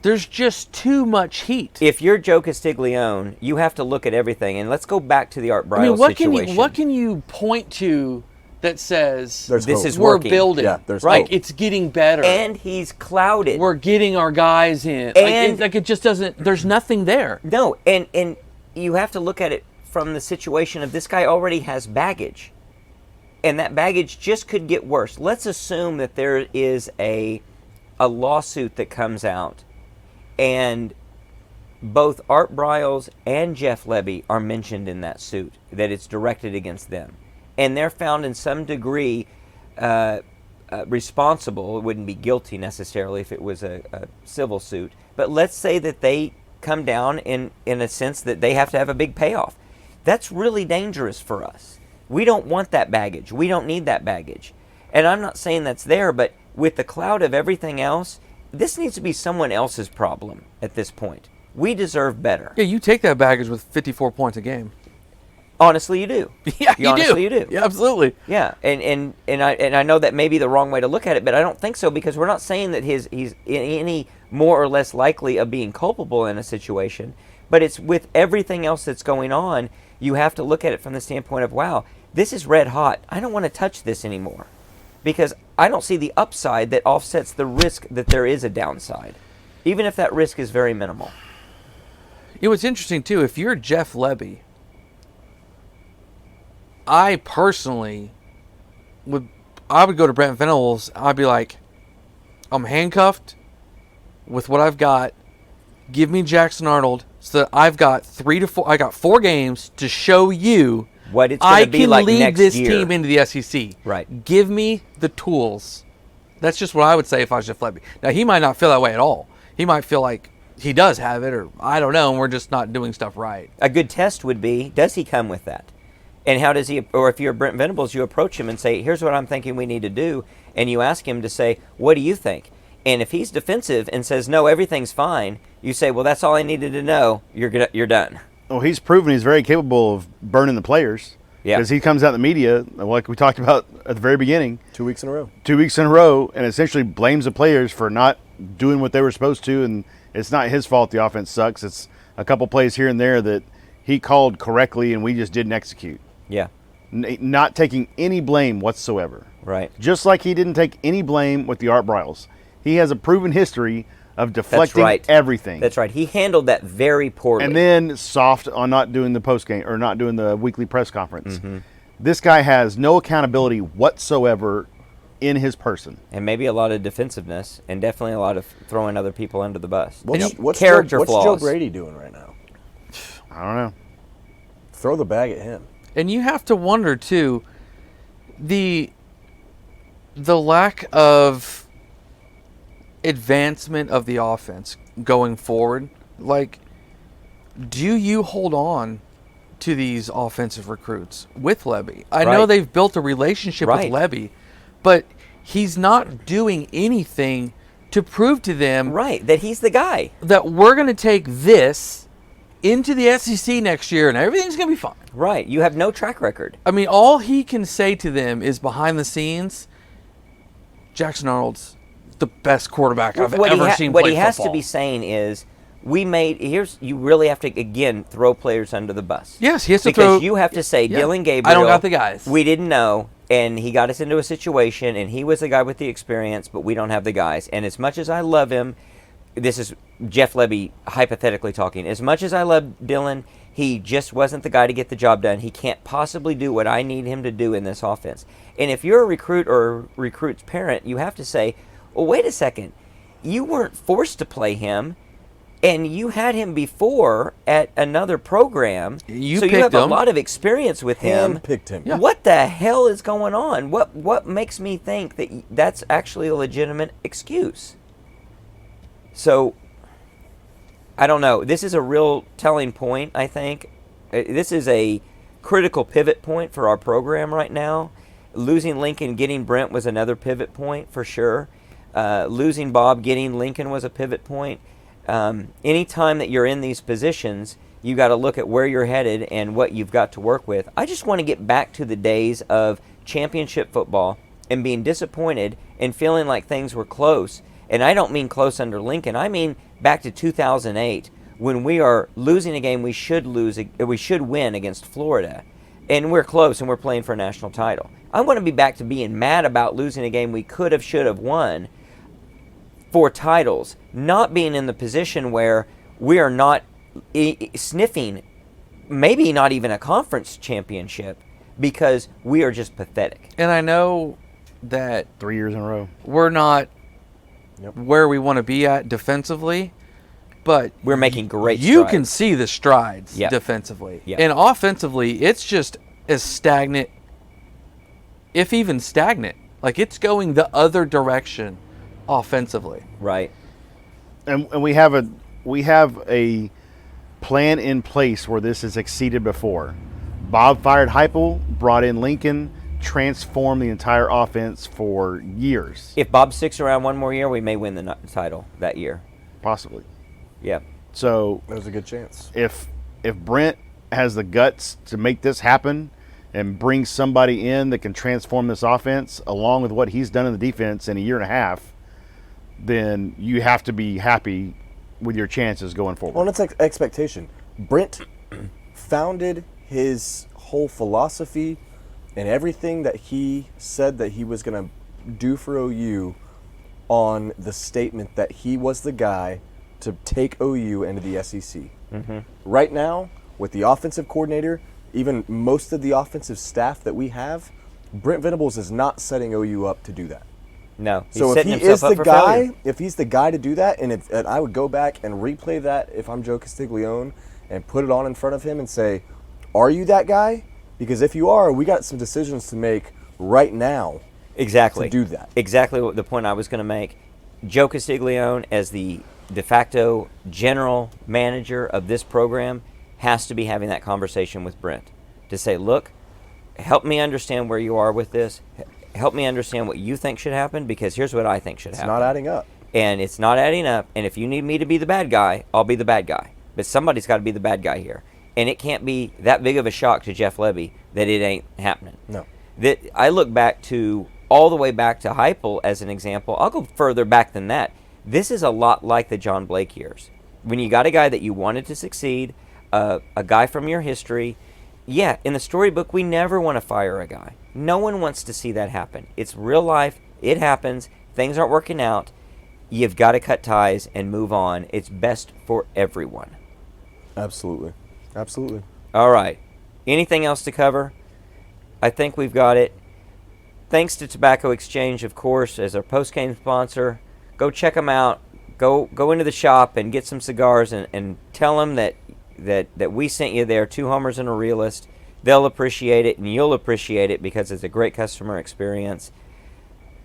[SPEAKER 4] There's just too much heat.
[SPEAKER 1] If you're Joe Castiglione, you have to look at everything. And let's go back to the Art Briles
[SPEAKER 4] I mean,
[SPEAKER 1] situation.
[SPEAKER 4] what can you point to that says
[SPEAKER 2] There's
[SPEAKER 1] This
[SPEAKER 2] hope.
[SPEAKER 1] is
[SPEAKER 4] we're
[SPEAKER 1] working.
[SPEAKER 4] building?
[SPEAKER 2] Yeah, there's
[SPEAKER 1] Right.
[SPEAKER 2] hope.
[SPEAKER 4] It's getting better.
[SPEAKER 1] And he's clouded.
[SPEAKER 4] we're getting our guys in.
[SPEAKER 1] And-
[SPEAKER 4] Like it just doesn't. There's nothing there.
[SPEAKER 1] No, and you have to look at it from the situation of this guy already has baggage. And that baggage just could get worse. Let's assume that there is a lawsuit that comes out and both Art Briles and Jeff Levy are mentioned in that suit, that it's directed against them. And they're found in some degree responsible. It wouldn't be guilty necessarily if it was a civil suit. But let's say that they come down in a sense that they have to have a big payoff. That's really dangerous for us. We don't want that baggage. We don't need that baggage. And I'm not saying that's there, but with the cloud of everything else, this needs to be someone else's problem at this point. We deserve better.
[SPEAKER 4] Yeah, you take that baggage with 54 points a game.
[SPEAKER 1] Honestly, you do.
[SPEAKER 4] Yeah, you
[SPEAKER 1] honestly,
[SPEAKER 4] do.
[SPEAKER 1] you do.
[SPEAKER 4] Yeah, absolutely.
[SPEAKER 1] Yeah, and I know that may be the wrong way to look at it, but I don't think so, because we're not saying that he's any more or less likely of being culpable in a situation, but it's with everything else that's going on, you have to look at it from the standpoint of, wow, this is red hot. I don't want to touch this anymore, because I don't see the upside that offsets the risk that there is a downside, even if that risk is very minimal.
[SPEAKER 4] You know, what's interesting too, if you're Jeff Lebby, I personally would go to Brent Venables. I'd be like, I'm handcuffed with what I've got. Give me Jackson Arnold so that I've got 3 to 4. I got 4 games to show you
[SPEAKER 1] What it's going to be like
[SPEAKER 4] lead
[SPEAKER 1] next
[SPEAKER 4] this
[SPEAKER 1] year.
[SPEAKER 4] team into the SEC.
[SPEAKER 1] Right.
[SPEAKER 4] Give me the tools. That's just what I would say if I was Jeff Lebby. Now, he might not feel that way at all. He might feel like he does have it, or I don't know, and we're just not doing stuff right.
[SPEAKER 1] A good test would be, does he come with that? And how does he, or if you're Brent Venables, you approach him and say, here's what I'm thinking we need to do. And you ask him to say, what do you think? And if he's defensive and says, no, everything's fine, you say, well, that's all I needed to know. You're done.
[SPEAKER 3] Well, he's proven he's very capable of burning the players.
[SPEAKER 1] Yeah.
[SPEAKER 3] Because he comes out in the media, like we talked about at the very beginning,
[SPEAKER 2] 2 weeks in a row.
[SPEAKER 3] 2 weeks in a row, and essentially blames the players for not doing what they were supposed to. And it's not his fault the offense sucks. It's a couple plays here and there that he called correctly and we just didn't execute.
[SPEAKER 1] Yeah.
[SPEAKER 3] Not taking any blame whatsoever.
[SPEAKER 1] Right.
[SPEAKER 3] Just like he didn't take any blame with the Art Briles. He has a proven history of deflecting
[SPEAKER 1] right.
[SPEAKER 3] everything.
[SPEAKER 1] That's right. He handled that very poorly.
[SPEAKER 3] And then soft on not doing the post game or not doing the weekly press conference.
[SPEAKER 1] Mm-hmm.
[SPEAKER 3] This guy has no accountability whatsoever in his person.
[SPEAKER 1] And maybe a lot of defensiveness, and definitely a lot of throwing other people under the bus.
[SPEAKER 2] What's
[SPEAKER 1] Character
[SPEAKER 2] Joe
[SPEAKER 1] flaws.
[SPEAKER 2] Brady doing right now?
[SPEAKER 3] I don't know.
[SPEAKER 2] Throw the bag at him.
[SPEAKER 4] And you have to wonder too, the lack of advancement of the offense going forward. Like, do you hold on to these offensive recruits with Lebby? I know
[SPEAKER 1] Right.
[SPEAKER 4] they've built a relationship
[SPEAKER 1] Right.
[SPEAKER 4] with Lebby, but he's not doing anything to prove to them
[SPEAKER 1] Right. That he's the guy.
[SPEAKER 4] that we're going to take this into the SEC next year and everything's going to be fine.
[SPEAKER 1] Right. You have no track record.
[SPEAKER 4] I mean, all he can say to them is behind the scenes, Jackson Arnold's the best quarterback I've ever seen
[SPEAKER 1] What
[SPEAKER 4] play
[SPEAKER 1] he has
[SPEAKER 4] football.
[SPEAKER 1] to be saying is, you really have to, again, throw players under the bus.
[SPEAKER 4] Yes, he has to
[SPEAKER 1] because
[SPEAKER 4] throw.
[SPEAKER 1] you have to say,
[SPEAKER 4] Yeah.
[SPEAKER 1] Dylan Gabriel.
[SPEAKER 4] I don't got the guys.
[SPEAKER 1] We didn't know, and he got us into a situation, and he was the guy with the experience, but we don't have the guys. And as much as I love him, this is Jeff Lebby hypothetically talking. As much as I love Dylan, he just wasn't the guy to get the job done. He can't possibly do what I need him to do in this offense. And if you're a recruit or a recruit's parent, you have to say, well, wait a second. You weren't forced to play him, and you had him before at another program.
[SPEAKER 4] You
[SPEAKER 1] so you
[SPEAKER 4] picked
[SPEAKER 1] have a
[SPEAKER 4] him.
[SPEAKER 1] lot of experience with him.
[SPEAKER 2] Handpicked him.
[SPEAKER 4] Yeah.
[SPEAKER 1] What the hell is going on? What makes me think that that's actually a legitimate excuse? So, I don't know. This is a real telling point, I think. This is a critical pivot point for our program right now. Losing Lincoln, getting Brent was another pivot point for sure. Losing Bob, getting Lincoln was a pivot point. Anytime that you're in these positions, you got to look at where you're headed and what you've got to work with. I just want to get back to the days of championship football and being disappointed and feeling like things were close. And I don't mean close under Lincoln. I mean back to 2008 when we are losing a game we should win against Florida, and we're close and we're playing for a national title. I want to be back to being mad about losing a game we could have, should have won for titles, not being in the position where we are not sniffing, maybe not even a conference championship, because we are just pathetic.
[SPEAKER 4] And I know that
[SPEAKER 3] 3 years in a row.
[SPEAKER 4] we're not where we want to be at defensively, but
[SPEAKER 1] We're making great
[SPEAKER 4] you
[SPEAKER 1] strides.
[SPEAKER 4] can see the strides
[SPEAKER 1] Yeah.
[SPEAKER 4] defensively.
[SPEAKER 1] Yeah.
[SPEAKER 4] And offensively, it's just as stagnant, if even stagnant. Like, it's going the other direction offensively.
[SPEAKER 1] Right.
[SPEAKER 3] And we have a plan in place where this has exceeded before. Bob fired Heupel, brought in Lincoln, transformed the entire offense for years.
[SPEAKER 1] If Bob sticks around one more year, we may win the title that year.
[SPEAKER 3] Possibly.
[SPEAKER 1] Yeah.
[SPEAKER 3] So
[SPEAKER 2] There's a good chance.
[SPEAKER 3] if Brent has the guts to make this happen and bring somebody in that can transform this offense along with what he's done in the defense in a year and a half, then you have to be happy with your chances going forward.
[SPEAKER 2] Well, it's expectation. Brent founded his whole philosophy and everything that he said that he was going to do for OU on the statement that he was the guy to take OU into the SEC.
[SPEAKER 1] Mm-hmm.
[SPEAKER 2] Right now, with the offensive coordinator, even most of the offensive staff that we have, Brent Venables is not setting OU up to do that.
[SPEAKER 1] No. He's
[SPEAKER 2] So if
[SPEAKER 1] setting
[SPEAKER 2] he
[SPEAKER 1] himself
[SPEAKER 2] is
[SPEAKER 1] up
[SPEAKER 2] the
[SPEAKER 1] for
[SPEAKER 2] guy,
[SPEAKER 1] failure.
[SPEAKER 2] if he's the guy to do that, and I would go back and replay that if I'm Joe Castiglione and put it on in front of him and say, are you that guy? Because if you are, we got some decisions to make right now
[SPEAKER 1] Exactly.
[SPEAKER 2] to do that.
[SPEAKER 1] Exactly what the point I was going to make. Joe Castiglione, as the de facto general manager of this program, has to be having that conversation with Brent to say, look, help me understand where you are with this. Help me understand what you think should happen, because here's what I think should happen.
[SPEAKER 2] It's not adding up.
[SPEAKER 1] And it's not adding up. And if you need me to be the bad guy, I'll be the bad guy. But somebody's got to be the bad guy here. And it can't be that big of a shock to Jeff Levy that it ain't happening.
[SPEAKER 2] No.
[SPEAKER 1] That I look back to all the way back to Heupel as an example. I'll go further back than that. This is a lot like the John Blake years. When you got a guy that you wanted to succeed, a guy from your history. Yeah, in the storybook, we never want to fire a guy. No one wants to see that happen. It's real life. It happens. Things aren't working out. You've got to cut ties and move on. It's best for everyone.
[SPEAKER 2] Absolutely. Absolutely.
[SPEAKER 1] All right. Anything else to cover? I think we've got it. Thanks to Tobacco Exchange, of course, as our post-game sponsor. Go check them out. Go into the shop and get some cigars and tell them that we sent you there, 2 homers and a realist. They'll appreciate it, and you'll appreciate it because it's a great customer experience.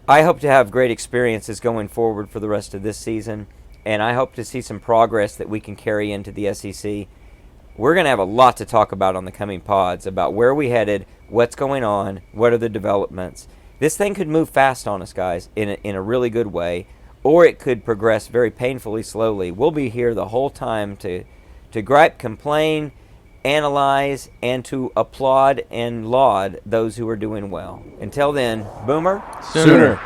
[SPEAKER 1] I hope to have great experiences going forward for the rest of this season, and I hope to see some progress that we can carry into the SEC. We're going to have a lot to talk about on the coming pods about where we headed, what's going on, what are the developments. This thing could move fast on us, guys, in a really good way, or it could progress very painfully slowly. We'll be here the whole time to gripe, complain, analyze, and to applaud and laud those who are doing well. Until then, Boomer.
[SPEAKER 2] Sooner.